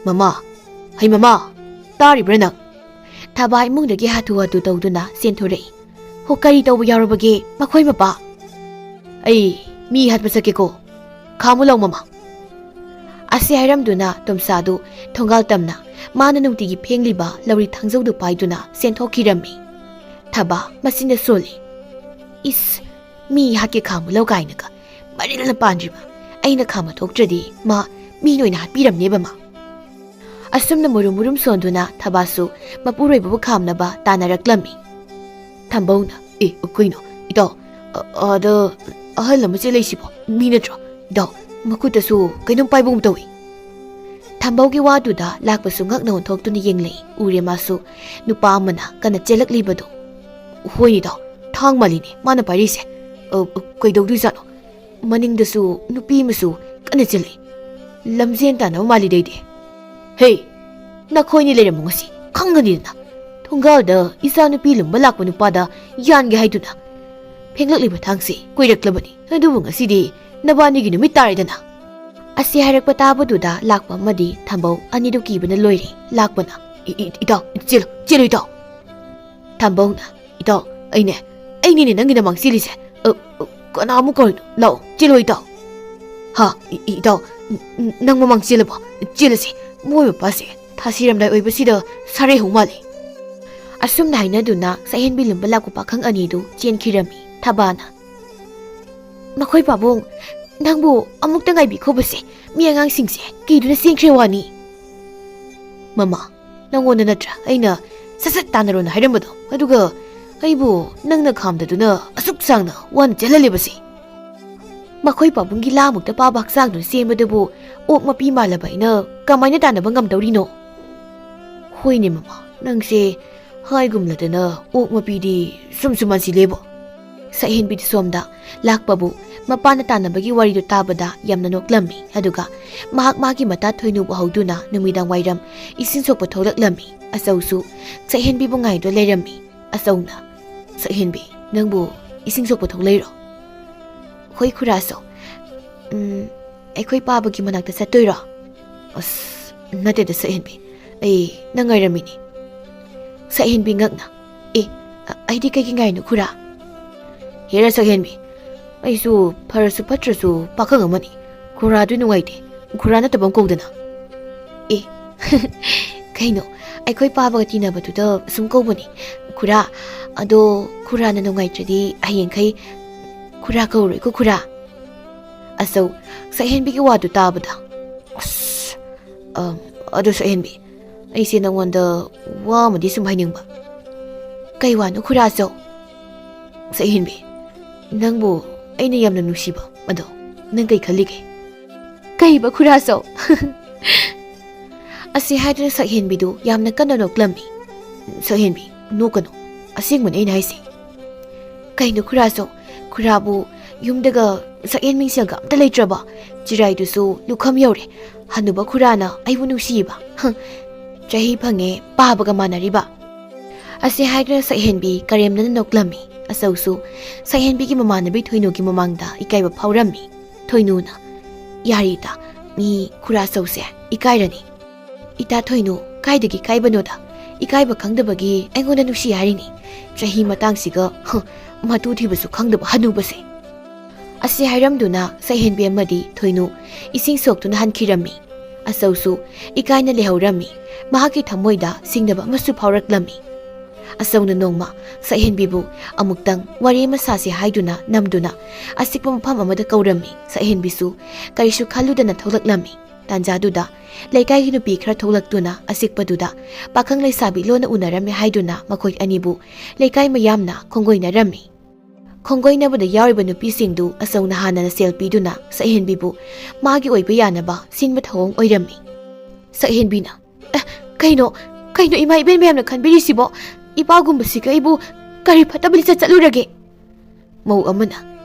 ꯃꯃꯥ ꯃꯃꯥ ꯇꯥꯔꯤꯕ꯭ꯔꯥ ꯅꯪ ꯊꯕꯥ ꯏꯃꯨꯡꯗꯒꯤ ꯍꯥꯊꯨ ꯇꯧꯗꯨꯅ ꯆꯦꯟꯊꯣꯔꯛꯏ ꯍꯣ ꯀꯔꯤ ꯇꯧꯕ ꯌꯥꯎꯔꯕꯒꯦ ꯃꯈꯣꯏ ꯃꯄꯥ ꯑꯩ ꯃꯤ ꯍꯥꯠꯄ ꯆꯠꯀꯦꯀꯣ ꯈꯥꯝꯃꯨ ꯂꯥꯎ ꯃꯃꯥ ꯑꯁꯤ ꯍꯥꯏꯔꯝꯗꯨꯅ ꯇꯣꯝꯆꯥꯗꯨ ꯊꯣꯡꯒꯥꯜ ꯇꯝꯅ ꯃꯥꯅ ꯅꯨꯡꯇꯤꯒꯤ ꯐꯦꯡꯂꯤꯕ ꯂꯧꯔꯤ ꯊꯥꯡꯖꯧꯗꯨ ꯄꯥꯏꯗꯨꯅ ꯆꯦꯟꯊꯣꯛꯈꯤꯔꯝꯃꯤ ꯊꯕꯥ ꯃꯆꯤꯟꯗ ꯁꯣꯜꯂꯤ ꯏꯁ ꯃꯤ ꯍꯥꯠꯀꯦ ꯈꯥꯝꯃꯨ ꯂꯥꯎ ꯀꯥꯏꯅꯒ ꯃꯔꯤꯜꯅ ꯄꯥꯟꯗ꯭ꯔꯤꯕ ꯑꯩꯅ ꯈꯥꯝꯃ ꯊꯣꯛꯇ꯭ꯔꯗꯤ ꯃꯥ ꯃꯤꯅ ꯑꯣꯏꯅ ꯍꯥꯠꯄꯤꯔꯝꯅꯦꯕ ꯃꯥ ꯑꯁꯨꯝꯅ ꯃꯨꯔꯨꯝ ꯁꯣꯟꯗꯨꯅ ꯊꯕꯥꯁꯨ ꯃꯄꯨꯔꯣꯏꯕꯕꯨ ꯈꯥꯝꯅꯕ ꯇꯥꯟꯅꯔꯛꯂꯝꯃꯤ ꯊꯝꯕꯧꯅ ꯀꯩꯅꯣ ꯏꯇꯥꯎ ꯑꯗ ꯑꯍꯜ ꯑꯃ ꯆꯦꯜꯂꯛꯏꯁꯤꯕꯣ ꯃꯤ ꯅꯠꯇ꯭ꯔꯣ ꯏꯇꯥꯎ ꯃꯈꯨꯠꯇꯁꯨ ꯀꯩꯅꯣꯝ ꯄꯥꯏꯕꯒꯨꯝ ꯇꯧꯏ ꯊꯝꯕꯧꯒꯤ ꯋꯥꯗꯨꯗ ꯂꯥꯛꯄꯁꯨ ꯉꯛꯅ ꯑꯣꯟꯊꯣꯛꯇꯨꯅ ꯌꯦꯡꯂꯛꯏ ꯎꯔꯦ ꯃꯥꯁꯨ ꯅꯨꯄꯥ ꯑꯃꯅ ꯀꯟꯅ ꯆꯦꯜꯂꯛꯂꯤꯕꯗꯣ ꯍꯣꯏꯅꯦ ꯏꯇꯥꯎ ꯊꯥꯡ ꯃꯥꯜꯂꯤꯅꯦ ꯃꯥꯅ ꯄꯥꯏꯔꯤꯁꯦ ꯀꯩꯗꯧꯗꯣꯏꯖꯥꯠꯅꯣ ꯃꯅꯤꯡꯗꯁꯨ ꯅꯨꯄꯤ ꯑꯃꯁꯨ ꯀꯟꯅ ꯆꯦꯜꯂꯛꯏ ꯂꯝꯖꯦꯟ ꯇꯥꯟꯅꯕ ꯃꯥꯜꯂꯤꯗꯩꯗꯤ ꯍꯦ ꯅꯈꯣꯏꯅꯤ ꯂꯩꯔꯝꯃꯣ ꯉꯁꯤ ꯈꯪꯒꯅꯤꯗꯅ ꯊꯣꯡꯒꯥꯜꯗ ꯏꯆꯥ ꯅꯨꯄꯤ ꯂꯨꯝꯕ ꯂꯥꯛꯄ ꯅꯨꯄꯥꯗ ꯌꯥꯟꯒꯦ ꯍꯥꯏꯗꯨꯅ ꯐꯦꯡꯂꯛꯂꯤꯕ ꯊꯥꯡꯁꯤ ꯀꯨꯏꯔꯛꯂꯕꯅꯤ ꯑꯗꯨꯕꯨ ꯉꯁꯤꯗꯤ ꯅꯕꯥꯅꯤꯒꯤ ꯅꯨꯃꯤꯠ ꯇꯥꯔꯦꯗꯅ ꯑꯁꯤ ꯍꯥꯏꯔꯛꯄ ꯇꯥꯕꯗꯨꯗ ꯂꯥꯛꯄ ꯑꯃꯗꯤ ꯊꯝꯕꯧ ꯑꯅꯤꯗꯨ ꯀꯤꯕꯅ ꯂꯣꯏꯔꯦ ꯂꯥꯛꯄꯅ ꯏꯇꯥꯎ ꯆꯦꯜꯂꯨ ꯏꯇꯥꯎ ꯊꯝꯕꯧꯅ ꯏꯇꯥꯎ ꯑꯩꯅꯦ ꯅꯪꯒꯤ ꯅꯃꯥꯡ ꯆꯦꯜꯂꯤꯁꯦ ꯀꯅꯥꯃꯨꯛ ꯀꯧꯔꯤꯅꯣ ꯂꯥꯛꯑꯣ ꯆꯦꯜꯂꯣ ꯏꯇꯥꯎ ꯏꯇꯥꯎ ꯅꯪ ꯃꯃꯥꯡ ꯆꯦꯜꯂꯕꯣ ꯆꯦꯜꯂꯁꯤ ꯃꯣꯏ ꯃꯄꯥꯁꯦ ꯊꯥꯁꯤꯔꯝꯗꯥꯏ ꯑꯣꯏꯕꯁꯤꯗ ꯁꯥꯔꯩꯍꯧ ꯃꯥꯜꯂꯤ ꯑꯁꯨꯝꯅ ꯍꯥꯏꯅꯗꯨꯅ ꯁꯛꯍꯦꯟꯕꯤ ꯂꯨꯝꯕ ꯂꯥꯛꯄ ꯄꯥꯈꯪ ꯑꯅꯤꯗꯨ ꯆꯦꯟꯈꯤꯔꯝꯃꯤ ꯊꯕꯥꯅ ꯃꯈꯣꯏ ꯄꯥꯕꯨꯡ ꯅꯪꯕꯨ ꯑꯃꯨꯛꯇ ꯉꯥꯏꯕꯤꯈꯣꯕꯁꯦ ꯃꯤ ꯑꯉꯥꯡꯁꯤꯡꯁꯦ ꯀꯤꯗꯨꯅ ꯆꯦꯟꯈ꯭ꯔꯦ ꯋꯥꯅꯤ ꯃꯃꯥ ꯅꯪꯉꯣꯟꯗ ꯅꯠꯇ꯭ꯔꯥ ꯑꯩꯅ ꯁꯠ ꯇꯥꯟꯅꯔꯣꯅ ꯍꯥꯏꯔꯝꯕꯗꯣ ꯑꯗꯨꯒ ꯑꯩꯕꯨ ꯅꯪꯅ ꯈꯥꯝꯗꯗꯨꯅ ꯑꯁꯨꯛ ꯁꯥꯡꯅ ꯋꯥꯅ ꯆꯦꯜꯍꯜꯂꯤꯕꯁꯦ ꯃꯈꯣꯏ ꯄꯥꯕꯨꯡꯒꯤ ꯂꯥꯃꯨꯛꯇ ꯄꯥꯕ ꯍꯛꯆꯥꯡꯗꯨꯅ ꯆꯦꯟꯕꯗꯨꯕꯨ ꯑꯣꯛ ꯃꯄꯤ ꯃꯥꯜꯂꯕ ꯑꯩꯅ ꯀꯃꯥꯏꯅ ꯇꯥꯟꯅꯕ ꯉꯝꯗꯧꯔꯤꯅꯣ ꯍꯣꯏꯅꯦ ꯃꯃꯥ ꯅꯪꯁꯦ ꯍꯥꯏꯒꯨꯝꯂꯗꯅ ꯑꯣꯛ ꯃꯄꯤꯗꯤ ꯁꯨꯝ ꯃꯥꯟꯁꯤꯜꯂꯦꯕꯣ ꯁꯛꯍꯦꯟꯕꯤꯗꯤ ꯁꯣꯝꯗ ꯂꯥꯛꯄꯕꯨ ꯃꯄꯥꯅ ꯇꯥꯟꯅꯕꯒꯤ ꯋꯥꯔꯤꯗꯨ ꯇꯥꯕꯗ ꯌꯥꯝꯅ ꯅꯣꯛꯂꯝꯃꯤ ꯑꯗꯨꯒ ꯃꯥꯒꯤ ꯃꯇꯥ ꯊꯣꯏꯅꯨꯕꯨ ꯍꯧꯗꯨꯅ ꯅꯨꯃꯤꯗꯥꯡ ꯋꯥꯏꯔꯝ ꯏꯁꯤꯡ ꯁꯣꯛꯄ ꯊꯣꯛꯂꯛꯂꯝꯃꯤ ꯑꯆꯧꯁꯨ ꯁꯛꯍꯦꯟꯕꯤꯕꯨ ꯉꯥꯏꯗꯨꯅ ꯂꯩꯔꯝꯃꯤ ꯑꯆꯧꯅ ꯁꯛꯍꯦꯟꯕꯤ ꯅꯪꯕꯨ ꯏꯁꯤꯡ ꯁꯣꯛꯄ ꯊꯣꯛꯂꯛꯏꯔꯣ ꯍꯣꯏ ꯈꯨꯔꯥꯆꯧ ꯑꯩꯈꯣꯏ ꯄꯥꯕꯒꯤ ꯃꯅꯥꯛꯇ ꯆꯠꯇꯣꯏꯔꯣ ꯑꯁ ꯅꯠꯇꯦꯗ ꯁꯛꯍꯦꯟꯕꯤ ꯑꯩ ꯅꯪ ꯉꯥꯏꯔꯝꯃꯤꯅꯤ ꯁꯛꯍꯦꯟꯕꯤ ꯉꯛꯅ ꯑꯩꯗꯤ ꯀꯩꯒꯤ ꯉꯥꯏꯅꯣ ꯈꯨꯔꯥ ꯍꯦꯔ ꯁꯛꯍꯦꯟꯕꯤ ꯑꯩꯁꯨ ꯐꯔꯁꯨ ꯐꯠꯇ꯭ꯔꯁꯨ ꯄꯥꯈꯪ ꯑꯃꯅꯤ ꯈꯨꯔꯥꯗꯨ ꯅꯨꯡꯉꯥꯏꯇꯦ ꯈꯨꯔꯥ ꯅꯠꯇꯕ ꯑꯃ ꯀꯧꯗꯅ ꯀꯩꯅꯣ ꯑꯩꯈꯣꯏ ꯄꯥꯕꯒ ꯇꯤꯟꯅꯕꯗꯨꯗ ꯁꯨꯝ ꯀꯧꯕꯅꯤ ꯈꯨꯔꯥ ꯑꯗꯣ ꯈꯨꯔꯥꯅ ꯅꯨꯡꯉꯥꯏꯇ꯭ꯔꯗꯤ ꯍꯌꯦꯡꯈꯩ ꯈꯨꯔꯥ ꯀꯧꯔꯣꯏꯀꯣ ꯈꯨꯔꯥ ꯑꯆꯧ ꯁꯛꯍꯦꯟꯕꯤꯒꯤ ꯋꯥꯗꯨ ꯇꯥꯕꯗ ꯑꯁ ꯑꯗꯨ ꯁꯛꯍꯦꯟꯕꯤ ꯑꯩꯁꯦ ꯅꯪꯉꯣꯟꯗ ꯋꯥ ꯑꯃꯗꯤ ꯁꯨꯝ ꯍꯥꯏꯅꯤꯡꯕ ꯀꯩ ꯋꯥꯅꯣ ꯈꯨꯔꯥ ꯑꯆꯧ ꯁꯛꯍꯦꯟꯕꯤ ꯅꯪꯕꯨ ꯑꯩꯅ ꯌꯥꯝꯅ ꯅꯨꯡꯁꯤꯕ ꯑꯗꯣ nang kay khalige kay ba khuraso asi haidra sakhenbidu yamna kana noklammi sakhenbi nokano asingman aina haisi kaino khuraso khurabu yumdaga sakhen mingselga amta leitraba jirai dusu lukham yore hanuba khurana aibu nusiba chahi phange pabaga manariba asi haidra sakhenbi karemna noklammi asausu sakhenbi gi mamanabi thoinu gi mamangda ikaiba phaurammi thoinuna yarita mi khuraso se ikairani ita thoinu kaidagi kaibanoda ikaiba khangdabagi aingona nusi harini chahi matangsiga matu thibasu khangdaba hanubase asi hairamduna sakhenbi amadi thoinu ising soktuna hankirammi asausu ikaina lehaurami mahaki thamoida singdaba masu phauraklammi asauna nongma sakhenbibu amuktang wari masasi haiduna namduna asikpa mafam amada kaurammi sakhenbisu karisu khaludana tholaklammi tanjaduda leikai gi nupi khara tholaktuna asikpaduda pakhang leisabi lona unarami haiduna makhoi anibu leikai mayamna khongoina rammi khongoina bada yariba nupi singdu asauna hanana selpiduna sakhenbibu magi oiba yanaba sinba thawong oirammi sakhenbina kaino ima iben mayamna khanbiri sibo ipagumba ibu kari fatabali chatsalurage mau amana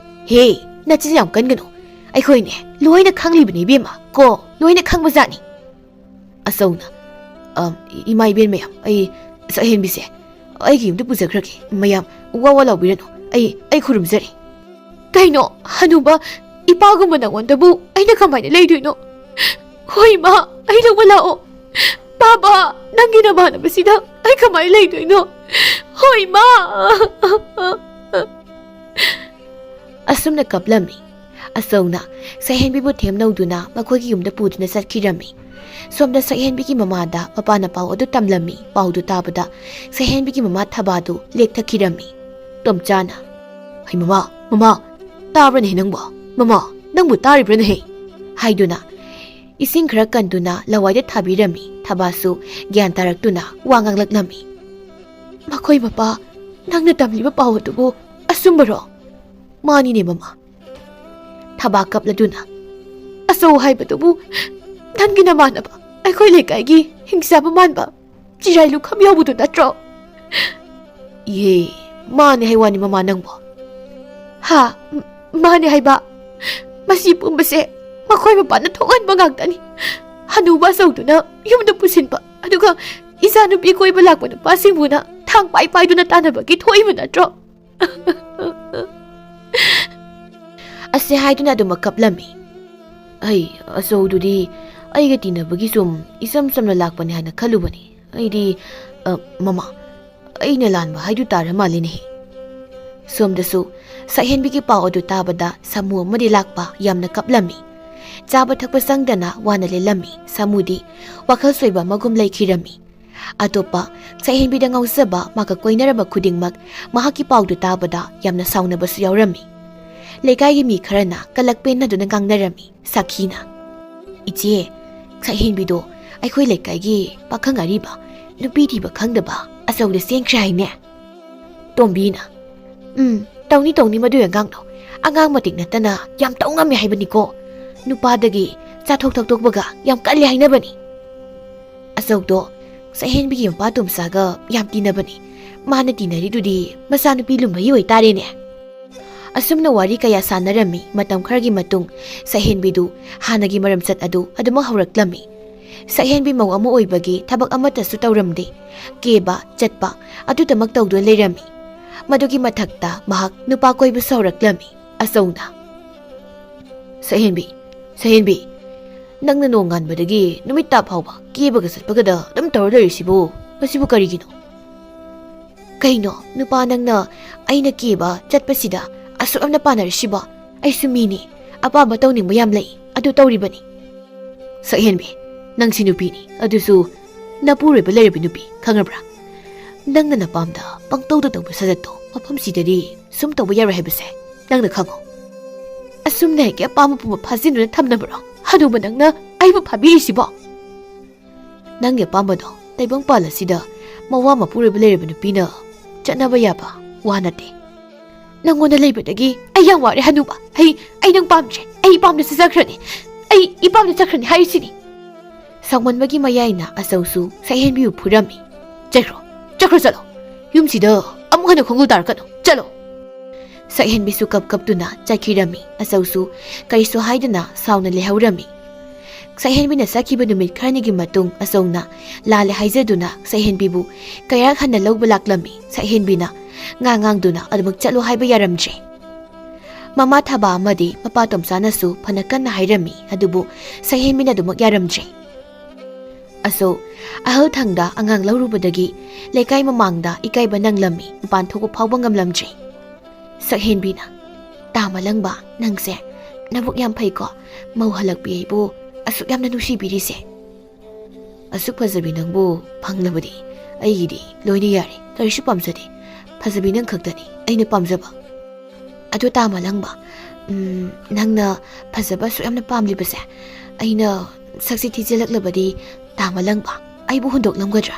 he nachi yam kangano aikhoine loina khanglibani bema ko loina khangbajani asauna ima iben mayam ai sakhenbise aigi yumda pujakrake mayam wawa lawbirano ai khurumjari kaino hanuba ipagumba nangondabu aina kamaina leiduino hoi ma ai lawalao Baba, nangi naman na basida ay kamay lay no. Hoy ma! Asum na kaplami. Asaw na, sakhenbi bu tem na uduna makogi yumda pudo na satkirami. Som na sakhenbi ki mamada mapana pao adu tamlami pao du tabada sakhenbi ki mama tabado lekta kirami. Tomchana. Hay mama, tabra na hinang ba? Mama, nang bu taribra na hey. Hayduna. Ising khara kanduna lawai da thabirami thabasu gyan taraktuna wanganglaknami makhoi mapa nangna tamliba paw tubu asumbaro mani ne mama thaba kapladuna aso haibatubu nangina manaba aikhoi lekai gi hingsa ba manba chirailu khamyaw budu natro ye mani haiwani mama nangbo ha mani haiba masi pumbase makhoi mapana thongan bangagtani hanuba sauduna yumda pusinba aduga isa nupi koi balakpa na pasingmuna thang pai duna tanabagi thoiba natro ase haiduna duma kaplami ai asaududi aiga tinabagi sum isam samna lakpani hana khalubani aidi mama aina lanba haidu taramalini somdasu sakhenbi ki paw adu tabada samu amadi lakpa yamna kaplami Chaba thakpa sangdana wana lelami samudi wakhal soiba magum laikhirami atopa sakhenbi da ngausaba maka koinaraba khudingmak mahaki pawdu tabada yamna saunabasu yaurami lekai gi mi kharana kalakpen na duna gangnarami sakhina iche sakhenbi do aikhoi lekai gi pakhang ariba nupi di ba khangdaba asawde sengkhrai ne tombina tawni madu yangang no angang matik natana yam tawngami haibani ko nupadagi chathok thok baga yam kalli hainabani asawdo sakhenbi gi patum saga yam tinabani mana tinari dudi masanu pilumba yoi tare ne asumna wari kaya sanarami matam khargi matung sakhenbi du hanagi maram chat adu aduma hawraklami sakhenbi mau amu oibagi thabak amata su tawramde keba chatpa adu tamak tawdo leirami madugi mathakta mahak nupa koibu sawraklami asawna sakhenbi nangna nongan badagi numit ta phawba kebaga satpagada dam tawra risibu masibu karigino kaino nupa nangna aina keba chatpasida asu amna panarisiba ai sumini apa ba tawning mayam lei adu tawribani sakhenbi nang sinupini adusu napure ba lerebi nupi khangrabra nangna napamda pangtawda tawba sajatto mafam sidari sum tawba yara hebase nangna khango asumna ke apama puma phajinuna thamnabro hanuba nangna aibu phabirisibo nangge pambado taibang pala sida mawa mapure ba lerebi nupina chatnaba yaba wanate nangona leibadagi ayang wari hanuba ai nang pamje ꯑꯩ ꯏꯄꯥꯝꯗ ꯆꯠꯈ꯭ꯔꯅꯤ ꯑꯩ ꯏꯄꯥꯝꯗ ꯆꯠꯈ꯭ꯔꯅꯤ ꯍꯥꯏꯔꯤꯁꯤꯅꯤ ꯁꯥꯎꯃꯟꯕꯒꯤ ꯃꯌꯥꯏꯅ ꯑꯆꯧꯁꯨ ꯁꯛꯍꯦꯟꯕꯤꯕꯨ ꯐꯨꯔꯝꯃꯤ ꯆꯠꯈ꯭ꯔꯣ ꯆꯠꯂꯣ ꯌꯨꯝꯁꯤꯗ ꯑꯃꯨꯛ ꯍꯟꯅ ꯈꯣꯡꯒꯨꯜ ꯇꯥꯔꯛꯀꯅꯨ ꯆꯠꯂꯣ ꯁꯛꯍꯦꯟꯕꯤꯁꯨ ꯀꯞꯇꯨꯅ ꯆꯠꯈꯤꯔꯝꯃꯤ ꯑꯆꯧꯁꯨ ꯀꯔꯤꯁꯨ ꯍꯥꯏꯗꯅ ꯁꯥꯎꯅ ꯂꯩꯍꯧꯔꯝꯃꯤ ꯁꯛꯍꯦꯟꯕꯤꯅ ꯆꯠꯈꯤꯕ ꯅꯨꯃꯤꯠ ꯈꯔꯅꯤꯒꯤ ꯃꯇꯨꯡ ꯑꯆꯧꯅ ꯂꯥꯜꯂꯦ ꯍꯥꯏꯖꯗꯨꯅ ꯁꯛꯍꯦꯟꯕꯤꯕꯨ ꯀꯌꯥꯔꯛ ꯍꯟꯅ ꯂꯧꯕ ꯂꯥꯛꯂꯝꯃꯤ ꯁꯛꯍꯦꯟꯕꯤꯅ ꯉꯥꯡꯗꯨꯅ ꯑꯗꯨꯃꯛ ꯆꯠꯂꯣ ꯍꯥꯏꯕ ꯌꯥꯔꯝꯗ꯭ꯔꯦ ꯃꯃꯥ ꯊꯥꯕ ꯑꯃꯗꯤ ꯃꯄꯥ ꯇꯣꯝꯆꯥꯅꯁꯨ ꯐꯅ ꯀꯟꯅ ꯍꯥꯏꯔꯝꯃꯤ ꯑꯗꯨꯕꯨ ꯁꯛꯍꯦꯟꯕꯤꯅ ꯑꯗꯨꯃꯛ ꯌꯥꯔꯝꯗ꯭ꯔꯦ ꯑꯆꯧ ꯑꯍꯜ ꯊꯪꯗ ꯑꯉꯥꯡ ꯂꯧꯔꯨꯕꯗꯒꯤ ꯂꯩꯀꯥꯏ ꯃꯃꯥꯡꯗ ꯏꯀꯥꯏꯕ ꯅꯪꯂꯝꯃꯤ ꯃꯄꯥꯟ ꯊꯣꯛꯄ ꯐꯥꯎꯕ ꯉꯝꯂꯝꯗ꯭ꯔꯦ ꯁꯛꯍꯦꯟꯕꯤꯅ ꯇꯥ ꯃꯂꯪꯕ ꯅꯪꯁꯦ ꯅꯕꯨꯛ ꯌꯥꯝ ꯐꯩꯀꯣ ꯃꯧ ꯍꯜꯂꯛꯄꯤ ꯑꯩꯕꯨ ꯑꯁꯨꯛ ꯌꯥꯝꯅ ꯅꯨꯡꯁꯤꯕꯤꯔꯤꯁꯦ ꯑꯁꯨꯛ ꯐꯖꯕꯤ ꯅꯪꯕꯨ ꯐꯪꯂꯕꯗꯤ ꯑꯩꯒꯤꯗꯤ ꯂꯣꯏꯅ ꯌꯥꯔꯦ ꯀꯔꯤꯁꯨ ꯄꯥꯝꯖꯗꯦ ꯐꯖꯕꯤ ꯅꯪ ꯈꯛꯇꯅꯤ ꯑꯩꯅ ꯄꯥꯝꯖꯕ ꯑꯗꯨ ꯇꯥ ꯃꯂꯪꯕ ꯅꯪꯅ ꯐꯖꯕ ꯑꯁꯨꯛ ꯌꯥꯝꯅ ꯄꯥꯝꯂꯤꯕꯁꯦ ꯑꯩꯅ ꯁꯛꯁꯤ ꯊꯤꯖꯤꯜꯂꯛꯂꯕꯗꯤ ꯇꯥ ꯃꯂꯪꯕ ꯑꯩꯕꯨ ꯍꯨꯟꯗꯣꯛꯂꯝꯒꯗ꯭ꯔꯥ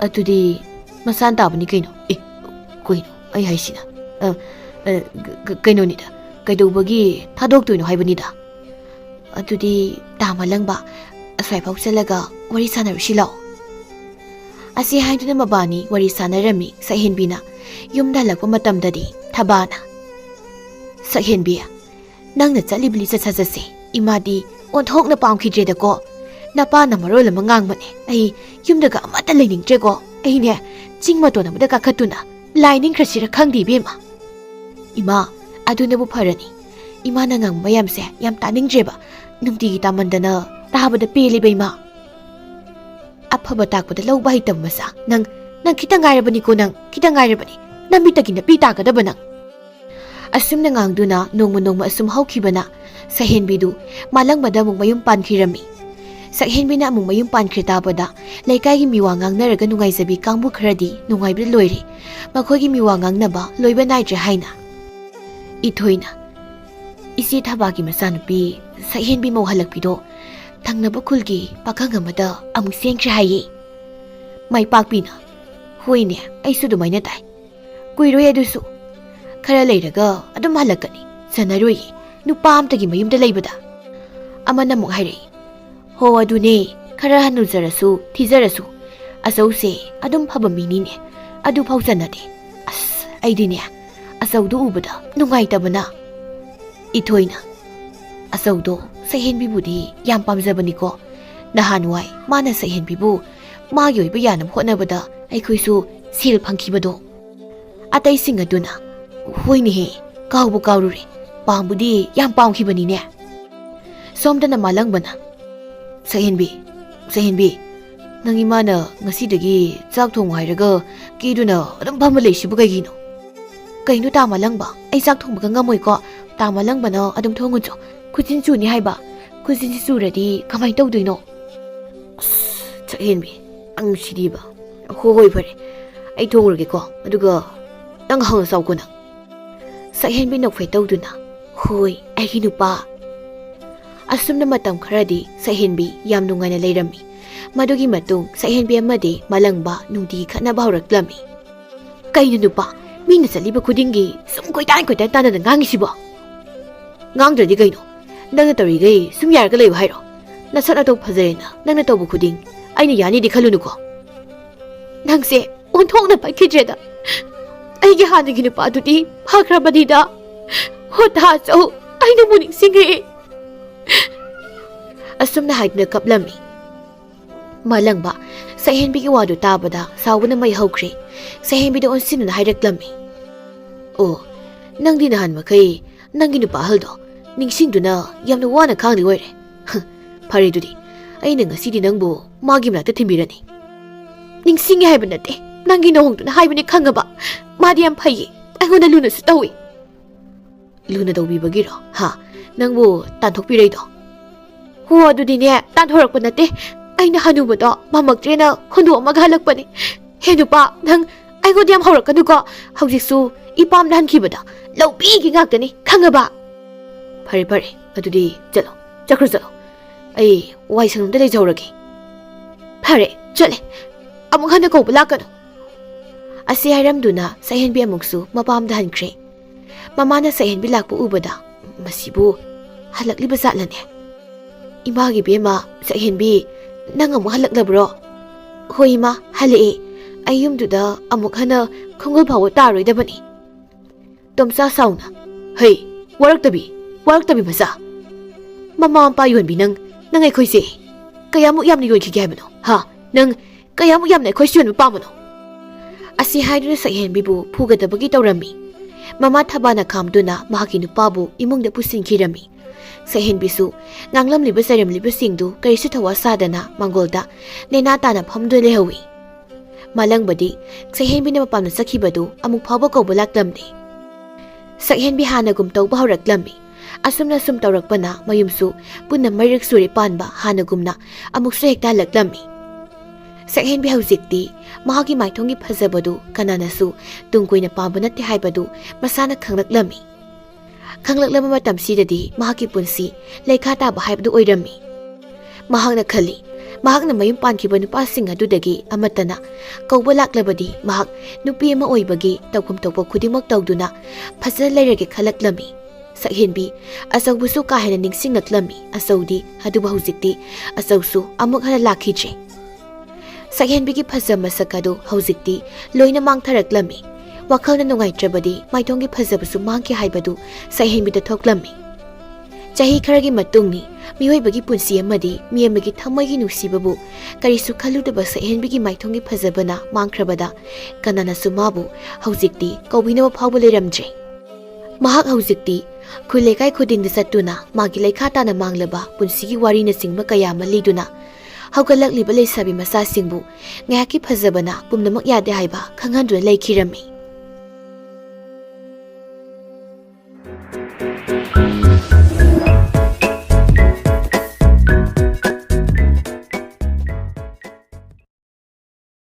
ꯑꯗꯨꯗꯤ ꯃꯁꯥꯟ ꯇꯥꯕꯅꯤ ꯀꯩꯅꯣ ꯀꯩꯅꯣ ꯑꯩ ꯍꯥꯏꯁꯤꯅ ꯀꯩꯅꯣꯅꯤꯗ ꯀꯩꯗꯧꯕꯒꯤ ꯊꯥꯗꯣꯛꯇꯣꯏꯅꯣ ꯍꯥꯏꯕꯅꯤꯗ ꯑꯗꯨꯗꯤ ꯇꯥ ꯃꯂꯪꯕ ꯑꯁ꯭ꯋꯥꯏꯐꯥꯎ ꯆꯠꯂꯒ ꯋꯥꯔꯤ ꯁꯥꯟꯅꯔꯨꯁꯤ ꯂꯥꯛꯑꯣ ꯑꯁꯤ ꯍꯥꯏꯗꯨꯅ ꯃꯕꯥꯅꯤ ꯋꯥꯔꯤ ꯁꯥꯟꯅꯔꯝꯃꯤ ꯁꯛꯍꯦꯟꯕꯤꯅ ꯌꯨꯝꯗ ꯍꯜꯂꯛꯄ ꯃꯇꯝꯗꯗꯤ ꯊꯕꯥꯅ ꯁꯛꯍꯦꯟꯕꯤ ꯅꯪꯅ ꯆꯠꯂꯤꯕ ꯂꯤꯆꯠ ꯁꯥꯖꯠꯁꯦ ꯏꯃꯥꯗꯤ ꯑꯣꯟꯊꯣꯛꯅ ꯄꯥꯝꯈꯤꯗ꯭ꯔꯦꯗꯀꯣ ꯅꯄꯥꯅ ꯃꯔꯣꯜ ꯑꯃ ꯉꯥꯡꯕꯅꯦ ꯑꯩ ꯌꯨꯝꯗꯒ ꯑꯃꯠꯇ ꯂꯩꯅꯤꯡꯗ꯭ꯔꯦꯀꯣ ꯑꯩꯅꯦ ꯆꯤꯡ ꯃꯇꯣꯟ ꯑꯃꯗ ꯀꯥꯈꯠꯇꯨꯅ ꯂꯥꯏ ꯅꯤꯡꯈ꯭ꯔꯁꯤꯔ ꯈꯪꯗꯦ ꯏꯕꯦꯝꯃ ꯏꯃꯥ ꯑꯗꯨꯅꯕꯨ ꯐꯔꯅꯤ ꯏꯃꯥꯅ ꯉꯥꯡꯕ ꯃꯌꯥꯝꯁꯦ ꯌꯥꯝ ꯇꯥꯅꯤꯡꯗ꯭ꯔꯦꯕ ꯅꯨꯡꯇꯤꯒꯤ ꯇꯥꯃꯟꯗꯅ ꯇꯥꯕꯗ ꯄꯦꯜꯂꯦꯕ ꯏꯃꯥ ꯑꯐꯕ ꯇꯥꯛꯄꯗ ꯂꯧꯕ ꯍꯩꯇꯕ ꯃꯆꯥ ꯅꯪ ꯈꯤꯇꯪ ꯉꯥꯏꯔꯕꯅꯤꯀꯣ ꯅꯪ ꯈꯤꯇꯪ ꯉꯥꯏꯔꯕꯅꯤ ꯅꯃꯤꯠꯇꯒꯤ ꯅꯄꯤ ꯇꯥꯒꯗꯕ ꯅꯪ ꯑꯁꯨꯝꯅ ꯉꯥꯡꯗꯨꯅ ꯅꯣꯡꯃ ꯑꯁꯨꯝ ꯍꯧꯈꯤꯕꯅ ꯁꯛꯍꯦꯟꯕꯤꯗꯨ ꯃꯥꯂꯪꯕꯗ ꯑꯃꯨꯛ ꯃꯌꯨꯝ ꯄꯥꯟꯈꯤꯔꯝꯃꯤ ꯁꯛꯍꯦꯟꯕꯤꯅ ꯑꯃꯨꯛ ꯃꯌꯨꯝ ꯄꯥꯟꯈ꯭ꯔꯦ ꯇꯥꯕꯗ ꯂꯩꯀꯥꯏꯒꯤ ꯃꯤꯋꯥ ꯉꯥꯡꯅꯔꯒ ꯅꯨꯡꯉꯥꯏꯖꯕꯤ ꯀꯥꯡꯕꯨ ꯈꯔꯗꯤ ꯅꯨꯡꯉꯥꯏꯕꯗ ꯂꯣꯏꯔꯦ ꯃꯈꯣꯏꯒꯤ ꯃꯤꯋꯥ ꯉꯥꯡꯅꯕ ꯂꯣꯏꯕ ꯅꯥꯏꯗ꯭ꯔꯦ ꯍꯥꯏꯅ ꯏꯊꯣꯏꯅ ꯏꯆꯦ ꯊꯕꯥꯒꯤ ꯃꯆꯥꯅꯨꯄꯤ ꯁꯛꯍꯦꯟꯕꯤ ꯃꯧ ꯍꯜꯂꯛꯄꯤꯗꯣ ꯊꯪꯅꯕ ꯈꯨꯜꯒꯤ ꯄꯥꯈꯪ ꯑꯃꯗ ꯑꯃꯨꯛ ꯆꯦꯟꯈ꯭ꯔꯦ ꯍꯥꯏꯌꯦ ꯃꯥꯏꯄꯥꯛꯄꯤꯅ ꯍꯣꯏꯅꯦ ꯑꯩꯁꯨ ꯑꯗꯨꯃꯥꯏꯅ ꯇꯥꯏ ꯀꯨꯏꯔꯣꯏ ꯑꯗꯨꯁꯨ ꯈꯔ ꯂꯩꯔꯒ ꯑꯗꯨꯝ ꯍꯜꯂꯛꯀꯅꯤ ꯆꯟꯅꯔꯣꯏꯌꯦ ꯅꯨꯄꯥ ꯑꯝꯇꯒꯤ ꯃꯌꯨꯝꯗ ꯂꯩꯕꯗ ꯑꯃꯅ ꯑꯃꯨꯛ ꯍꯥꯏꯔꯛꯏ ꯍꯣ ꯑꯗꯨꯅꯦ ꯈꯔ ꯍꯟꯅꯨꯖꯔꯁꯨ ꯊꯤꯖꯔꯁꯨ ꯑꯆꯧꯁꯦ ꯑꯗꯨꯝ ꯐꯕ ꯃꯤꯅꯤꯅꯦ ꯑꯗꯨ ꯐꯥꯎ ꯆꯟꯅꯗꯦ ꯑꯁ ꯑꯩꯗꯤꯅꯦ ꯑꯆꯧꯗꯨ ꯎꯕꯗ ꯅꯨꯡꯉꯥꯏꯇꯕꯅ ꯏꯊꯣꯏꯅ ꯑꯆꯧꯗꯣ ꯁꯛꯍꯦꯟꯕꯤꯕꯨꯗꯤ ꯌꯥꯝ ꯄꯥꯝꯖꯕꯅꯤꯀꯣ ꯅꯍꯥꯟꯋꯥꯏ ꯃꯥꯅ ꯁꯛꯍꯦꯟꯕꯤꯕꯨ ꯃꯥꯒꯤ ꯑꯣꯏꯕ ꯌꯥꯅꯕ ꯍꯣꯠꯅꯕꯗ ꯑꯩꯈꯣꯏꯁꯨ ꯁꯦꯜ ꯐꯪꯈꯤꯕꯗꯣ ꯑꯇꯩꯁꯤꯡ ꯑꯗꯨꯅ ꯍꯣꯏꯅꯦꯍꯦ ꯀꯥꯎꯕꯨ ꯀꯥꯎꯔꯨꯔꯦ ꯄꯥꯝꯕꯨꯗꯤ ꯌꯥꯝ ꯄꯥꯝꯈꯤꯕꯅꯤꯅꯦ ꯁꯣꯝꯗꯅ ꯃꯥꯂꯪꯕꯅ ꯁꯛꯍꯦꯟꯕꯤ ꯅꯪ ꯏꯃꯥꯅ ꯉꯁꯤꯗꯒꯤ ꯆꯥꯛ ꯊꯣꯡꯉꯨ ꯍꯥꯏꯔꯒ ꯀꯤꯗꯨꯅ ꯑꯗꯨꯝ ꯐꯝꯃ ꯂꯩꯁꯤꯕꯨ ꯀꯩꯒꯤꯅꯣ ꯀꯩꯅꯣ ꯇꯥ ꯃꯂꯪꯕ ꯑꯩ ꯆꯥꯛ ꯊꯣꯡꯕꯒ ꯉꯝꯃꯣꯏꯀꯣ ꯇꯥ ꯃꯂꯪꯕꯅ ꯑꯗꯨꯝ ꯊꯣꯡꯉꯨꯆꯣ ꯈꯨꯖꯤꯟ ꯆꯨꯅꯤ ꯍꯥꯏꯕ ꯈꯨꯖꯤꯟꯁꯤ ꯆꯨꯔꯗꯤ ꯀꯃꯥꯏꯅ ꯇꯧꯗꯣꯏꯅꯣ ꯑꯁ ꯁꯛꯍꯦꯟꯕꯤ ꯅꯪ ꯁꯤꯗꯤꯕ ꯍꯣꯏ ꯐꯔꯦ ꯑꯩ ꯊꯣꯡꯉꯨꯔꯒꯦꯀꯣ ꯑꯗꯨꯒ ꯅꯪ ꯍꯪꯉ ꯆꯥꯎꯀꯣ ꯅꯪ ꯁꯛꯍꯦꯟꯕꯤ ꯅꯣꯛꯐꯦ ꯇꯧꯗꯨꯅ ꯍꯣꯏ ꯑꯩꯒꯤ ꯅꯨꯄꯥ ꯑꯁꯨꯝꯅ ꯃꯇꯝ ꯈꯔꯗꯤ ꯁꯛꯍꯦꯟꯕꯤ ꯌꯥꯝ ꯅꯨꯡꯉꯥꯏꯅ ꯂꯩꯔꯝꯃꯤ ꯃꯗꯨꯒꯤ ꯃꯇꯨꯡ ꯁꯛꯍꯦꯟꯕꯤ ꯑꯃꯗꯤ ꯃꯥꯂꯪꯕ ꯅꯨꯡꯇꯤꯒꯤ ꯈꯠꯅꯕ ꯍꯧꯔꯛꯂꯝꯃꯤ ꯀꯩꯅꯣ ꯅꯨꯄꯥ ꯃꯤꯅ ꯆꯠꯂꯤꯕ ꯈꯨꯗꯤꯡꯒꯤ ꯁꯨꯝ ꯀꯣꯏꯇꯥꯟ ꯇꯥꯟꯅꯗꯅ ꯉꯥꯡꯉꯤꯁꯤꯕꯣ ꯉꯥꯡꯗ꯭ꯔꯗꯤ ꯀꯩꯅꯣ ꯅꯪꯅ ꯇꯧꯔꯤꯈꯩ ꯁꯨꯝ ꯌꯥꯔꯒ ꯂꯩꯌꯨ ꯍꯥꯏꯔꯣ ꯅꯁꯛ ꯅꯇꯧ ꯐꯖꯔꯦꯅ ꯅꯪꯅ ꯇꯧꯕ ꯈꯨꯗꯤꯡ ꯑꯩꯅ ꯌꯥꯅꯤꯗꯤ ꯈꯜꯂꯨꯅꯨꯀꯣ ꯅꯪꯁꯦ ꯑꯣꯟꯊꯣꯛꯅ ꯄꯥꯏꯈꯤꯗ꯭ꯔꯦꯗ ꯑꯩꯒꯤ ꯍꯥꯟꯅꯒꯤ ꯅꯨꯄꯥꯗꯨꯗꯤ ꯐꯈ꯭ꯔꯕꯅꯤꯗ ꯍꯣꯇꯥ ꯑꯆꯧ ꯑꯩꯅꯕꯨ ꯅꯤꯡꯁꯤꯡꯉꯛꯑꯦ ꯑꯁꯨꯝꯅ ꯍꯥꯏꯗꯨꯅ ꯀꯞꯂꯝꯃꯤ ꯃꯥꯂꯪꯕ ꯁꯛꯍꯦꯟꯕꯤꯒꯤ ꯋꯥꯗꯨ ꯇꯥꯕꯗ ꯁꯥꯎꯕꯅ ꯃꯩ ꯍꯧꯈ꯭ꯔꯦ ꯁꯛꯍꯦꯟꯕꯤꯗ ꯑꯣꯟꯁꯤꯟꯗꯨꯅ ꯍꯥꯏꯔꯛꯂꯝꯃꯤ ꯑꯣ ꯅꯪꯗꯤ ꯅꯍꯥꯟ ꯃꯈꯩ ꯅꯪꯒꯤ ꯅꯨꯄꯥ ꯑꯍꯜꯗꯣ ꯅꯤꯡꯁꯤꯡꯗꯨꯅ ꯌꯥꯝꯅ ꯋꯥꯅ ꯈꯥꯡꯂꯤ ꯑꯣꯏꯔꯦ ꯐꯔꯦ ꯑꯗꯨꯗꯤ ꯑꯩꯅ ꯉꯁꯤꯗꯤ ꯅꯪꯕꯨ ꯃꯥꯒꯤ ꯃꯅꯥꯛꯇ ꯊꯤꯟꯕꯤꯔꯅꯤ ꯅꯤꯡꯁꯤꯡꯉꯦ ꯍꯥꯏꯕ ꯅꯠꯇꯦ ꯅꯪꯒꯤ ꯅꯣꯡꯗꯨꯅ ꯍꯥꯏꯕꯅꯤ ꯈꯪꯉꯕ ꯃꯥꯗꯤ ꯌꯥꯝ ꯐꯩꯌꯦ ꯑꯩꯉꯣꯟꯗ ꯂꯨꯅꯁꯨ ꯇꯧꯏ ꯂꯨꯅ ꯇꯧꯕꯤꯕꯒꯤꯔꯣ ꯅꯪꯕꯨ ꯇꯥꯟꯊꯣꯛꯄꯤꯔꯩꯗꯣ ꯍꯣ ꯑꯗꯨꯗꯤꯅꯦ ꯇꯥꯟꯊꯣꯔꯛꯄ ꯅꯠꯇꯦ ꯑꯩꯅ ꯍꯅꯨꯕꯗꯣ ꯃꯃꯛꯇ꯭ꯔꯦꯅ ꯍꯨꯟꯗꯣꯛꯑꯝꯃꯒ ꯍꯜꯂꯛꯄꯅꯦ ꯍꯦ ꯅꯨꯄꯥ ꯅꯪ ꯑꯩꯉꯣꯟꯗ ꯌꯥꯝ ꯍꯧꯔꯛꯀꯅꯨꯀꯣ ꯍꯧꯖꯤꯛꯁꯨ ꯏꯄꯥꯝꯅ ꯍꯟꯈꯤꯕꯗ ꯂꯧꯕꯤꯒꯤ ꯉꯥꯛꯇꯅꯤ ꯈꯪꯉꯕ ꯐꯔꯦ ꯑꯗꯨꯗꯤ ꯆꯠꯈ꯭ꯔꯣ ꯑꯩ ꯋꯥꯏ ꯁꯪꯝꯇ ꯂꯩꯖꯍꯧꯔꯒꯦ ꯐꯔꯦ ꯆꯠꯂꯦ ꯑꯃꯨꯛ ꯍꯟꯅ ꯀꯧꯕ ꯂꯥꯛꯀꯅꯨ ꯑꯁꯤ ꯍꯥꯏꯔꯝꯗꯨꯅ ꯁꯛꯍꯦꯟꯕꯤ ꯑꯃꯨꯛꯁꯨ ꯃꯄꯥꯝꯗ ꯍꯟꯈ꯭ꯔꯦ ꯃꯃꯥꯅ ꯁꯛꯍꯦꯟꯕꯤ ꯂꯥꯛꯄ ꯎꯕꯗ ꯃꯁꯤꯕꯨ ꯍꯜꯂꯛꯂꯤꯕ ꯖꯥꯠꯂꯅꯦ? ꯏꯃꯥꯒꯤ ꯕꯦꯝꯃ ꯁꯛꯍꯦꯟꯕꯤ, ꯅꯪ ꯑꯃꯨꯛ ꯍꯜꯂꯛꯂꯕ꯭ꯔꯣ? ꯍꯣꯏ ꯏꯃꯥ, ꯍꯜꯂꯛꯑꯦ. ꯑꯩ ꯌꯨꯝꯗꯨꯗ ꯑꯃꯨꯛ ꯍꯟꯅ ꯈꯣꯡꯒꯨꯜ ꯐꯥꯎꯕ ꯇꯥꯔꯣꯏꯗꯕꯅꯤ. ꯇꯣꯝꯆꯥ ꯁꯥꯎꯅ, ꯍꯩ, ꯋꯥꯔꯛꯇꯕꯤ ꯃꯆꯥ. ꯃꯃꯥ ꯃꯄꯥ ꯌꯣꯟꯕꯤ ꯅꯪ ꯑꯩꯈꯣꯏꯁꯦ ꯀꯌꯥꯃꯨꯛ ꯌꯥꯝꯅ ꯌꯣꯟꯈꯤꯒꯦ ꯍꯥꯏꯕꯅꯣ? ꯅꯪ ꯀꯌꯥꯃꯨꯛ ꯌꯥꯝꯅ ꯑꯩꯈꯣꯏꯁꯨ ꯌꯣꯟꯕ ꯄꯥꯝꯕꯅꯣ? ꯑꯁꯤ ꯍꯥꯏꯗꯨꯅ ꯁꯛꯍꯦꯟꯕꯤꯕꯨ ꯐꯨꯒꯗꯕꯒꯤ ꯇꯧꯔꯝꯃꯤ. ꯃꯃꯥ ꯊꯕꯥꯅ ꯈꯥꯝꯗꯨꯅ ꯃꯍꯥꯛꯀꯤ ꯅꯨꯄꯥꯕꯨ ꯏꯃꯨꯡꯗ ꯄꯨꯁꯤꯟꯈꯤꯔꯝꯃꯤ. ꯁꯛꯍꯦꯟꯕꯤꯁꯨ ꯉꯥꯡꯂꯝꯂꯤꯕ ꯆꯩꯔꯝꯂꯤꯕꯁꯤꯡꯗꯨ ꯀꯔꯤꯁꯨ ꯊꯋꯥ ꯁꯥꯗꯅ ꯃꯥꯡꯒꯣꯜꯗ ꯅꯦꯅꯥ ꯇꯥꯅ ꯐꯝꯗꯨꯅ ꯂꯩꯍꯧꯏ. ꯃꯥꯂꯪꯕꯗꯤ ꯁꯛꯍꯦꯟꯕꯤꯅ ꯃꯄꯥꯝꯗ ꯆꯠꯈꯤꯕꯗꯨ ꯑꯃꯨꯛ ꯐꯥꯎꯕ ꯀꯧꯕ ꯂꯥꯛꯂꯝꯗꯦ. ꯁꯛꯍꯦꯟꯕꯤ ꯍꯥꯟꯅꯒꯨꯝ ꯇꯧꯕ ꯍꯧꯔꯛꯂꯝꯃꯤ. ꯑꯁꯨꯝꯅ ꯁꯨꯝ ꯇꯧꯔꯛꯄꯅ ꯃꯌꯨꯝꯁꯨ ꯄꯨꯟꯅ ꯃꯩꯔꯛ ꯁꯨꯔꯦ ꯄꯥꯟꯕ ꯍꯥꯟꯅꯒꯨꯝꯅ ꯑꯃꯨꯛꯁꯨ ꯍꯦꯛꯇ ꯍꯜꯂꯛꯂꯝꯃꯤ. ꯁꯛꯍꯦꯟꯕꯤ ꯍꯧꯖꯤꯛꯇꯤ ꯃꯍꯥꯛꯀꯤ ꯃꯥꯏꯊꯣꯡꯒꯤ ꯐꯖꯕꯗꯨ ꯀꯅꯥꯅꯁꯨ ꯇꯨꯡ ꯀꯣꯏꯅ ꯄꯥꯝꯕ ꯅꯠꯇꯦ ꯍꯥꯏꯕꯗꯨ ꯃꯁꯥꯅ ꯈꯪꯂꯛꯂꯝꯃꯤ. ꯈꯪꯂꯛꯂꯕ ꯃꯇꯝꯁꯤꯗꯗꯤ ꯃꯍꯥꯛꯀꯤ ꯄꯨꯟꯁꯤ ꯂꯩꯈꯥ ꯇꯥꯕ ꯍꯥꯏꯕꯗꯨ ꯑꯣꯏꯔꯝꯃꯤ. ꯃꯍꯥꯛꯅ ꯈꯜꯂꯤ, ꯃꯍꯥꯛꯅ ꯃꯌꯨꯝ ꯄꯥꯟꯈꯤꯕ ꯅꯨꯄꯥꯁꯤꯡ ꯑꯗꯨꯗꯒꯤ ꯑꯃꯠꯇꯅ ꯀꯧꯕ ꯂꯥꯛꯂꯕꯗꯤ ꯃꯍꯥꯛ ꯅꯨꯄꯤ ꯑꯃ ꯑꯣꯏꯕꯒꯤ ꯇꯧꯐꯝ ꯊꯣꯛꯄ ꯈꯨꯗꯤꯡꯃꯛ ꯇꯧꯗꯨꯅ ꯐꯖꯅ ꯂꯩꯔꯒꯦ ꯈꯜꯂꯛꯂꯝꯃꯤ. ꯁꯛꯍꯦꯟꯕꯤ ꯑꯆꯧꯕꯁꯨ ꯀꯥ ꯍꯦꯟꯅ ꯅꯤꯡꯁꯤꯡꯂꯛꯂꯝꯃꯤ. ꯑꯆꯧꯗꯤ ꯑꯗꯨꯕꯨ ꯍꯧꯖꯤꯛꯇꯤ ꯑꯆꯧꯁꯨ ꯑꯃꯨꯛ ꯍꯟꯅ ꯂꯥꯛꯈꯤꯗ꯭ꯔꯦ. ꯁꯛꯍꯦꯟꯕꯤꯒꯤ ꯐꯖ ꯃꯁꯛ ꯑꯗꯨ ꯍꯧꯖꯤꯛꯇꯤ ꯂꯣꯏꯅ ꯃꯥꯡꯊꯔꯛꯂꯝꯃꯤ. ꯋꯥꯈꯜꯅ ꯅꯨꯡꯉꯥꯏꯇ꯭ꯔꯕꯗꯤ ꯃꯥꯏꯊꯣꯡꯒꯤ ꯐꯖꯕꯁꯨ ꯃꯥꯡꯈꯤ ꯍꯥꯏꯕꯗꯨ ꯁꯛꯍꯦꯟꯕꯤꯗ ꯊꯣꯛꯂꯝꯃꯤ. ꯆꯍꯤ ꯈꯔꯒꯤ ꯃꯇꯨꯡꯅꯤ. ꯃꯤꯑꯣꯏꯕꯒꯤ ꯄꯨꯟꯁꯤ ꯑꯃꯗꯤ ꯃꯤ ꯑꯃꯒꯤ ꯊꯃꯣꯏꯒꯤ ꯅꯨꯡꯁꯤꯕꯕꯨ ꯀꯔꯤꯁꯨ ꯈꯜꯂꯨꯗꯕ ꯁꯛꯍꯦꯟꯕꯤꯒꯤ ꯃꯥꯏꯊꯣꯡꯒꯤ ꯐꯖꯕꯅ ꯃꯥꯡꯈ꯭ꯔꯕꯗ ꯀꯅꯥꯅꯁꯨ ꯃꯥꯕꯨ ꯍꯧꯖꯤꯛꯇꯤ ꯀꯧꯕꯤꯅꯕ ꯐꯥꯎꯕ ꯂꯩꯔꯝꯗ꯭ꯔꯦ. ꯃꯍꯥꯛ ꯍꯧꯖꯤꯛꯇꯤ ꯈꯨꯜ ꯂꯩꯀꯥꯏ ꯈꯨꯗꯤꯡꯗ ꯆꯠꯇꯨꯅ ꯃꯥꯒꯤ ꯂꯩꯈꯥ ꯇꯥꯅ ꯃꯥꯡꯂꯕ ꯄꯨꯟꯁꯤꯒꯤ ꯋꯥꯔꯤꯅꯆꯤꯡꯕ ꯀꯌꯥ ꯑꯃ ꯂꯤꯗꯨꯅ ꯍꯧꯒꯠꯂꯛꯂꯤꯕ ꯂꯩꯁꯥꯕꯤ ꯃꯆꯥꯁꯤꯡꯕꯨ ꯉꯥꯏꯍꯥꯛꯀꯤ ꯐꯖꯕꯅ ꯄꯨꯝꯅꯃꯛ ꯌꯥꯗꯦ ꯍꯥꯏꯕ ꯈꯪꯍꯟꯗꯨꯅ ꯂꯩꯈꯤꯔꯝꯃꯤ.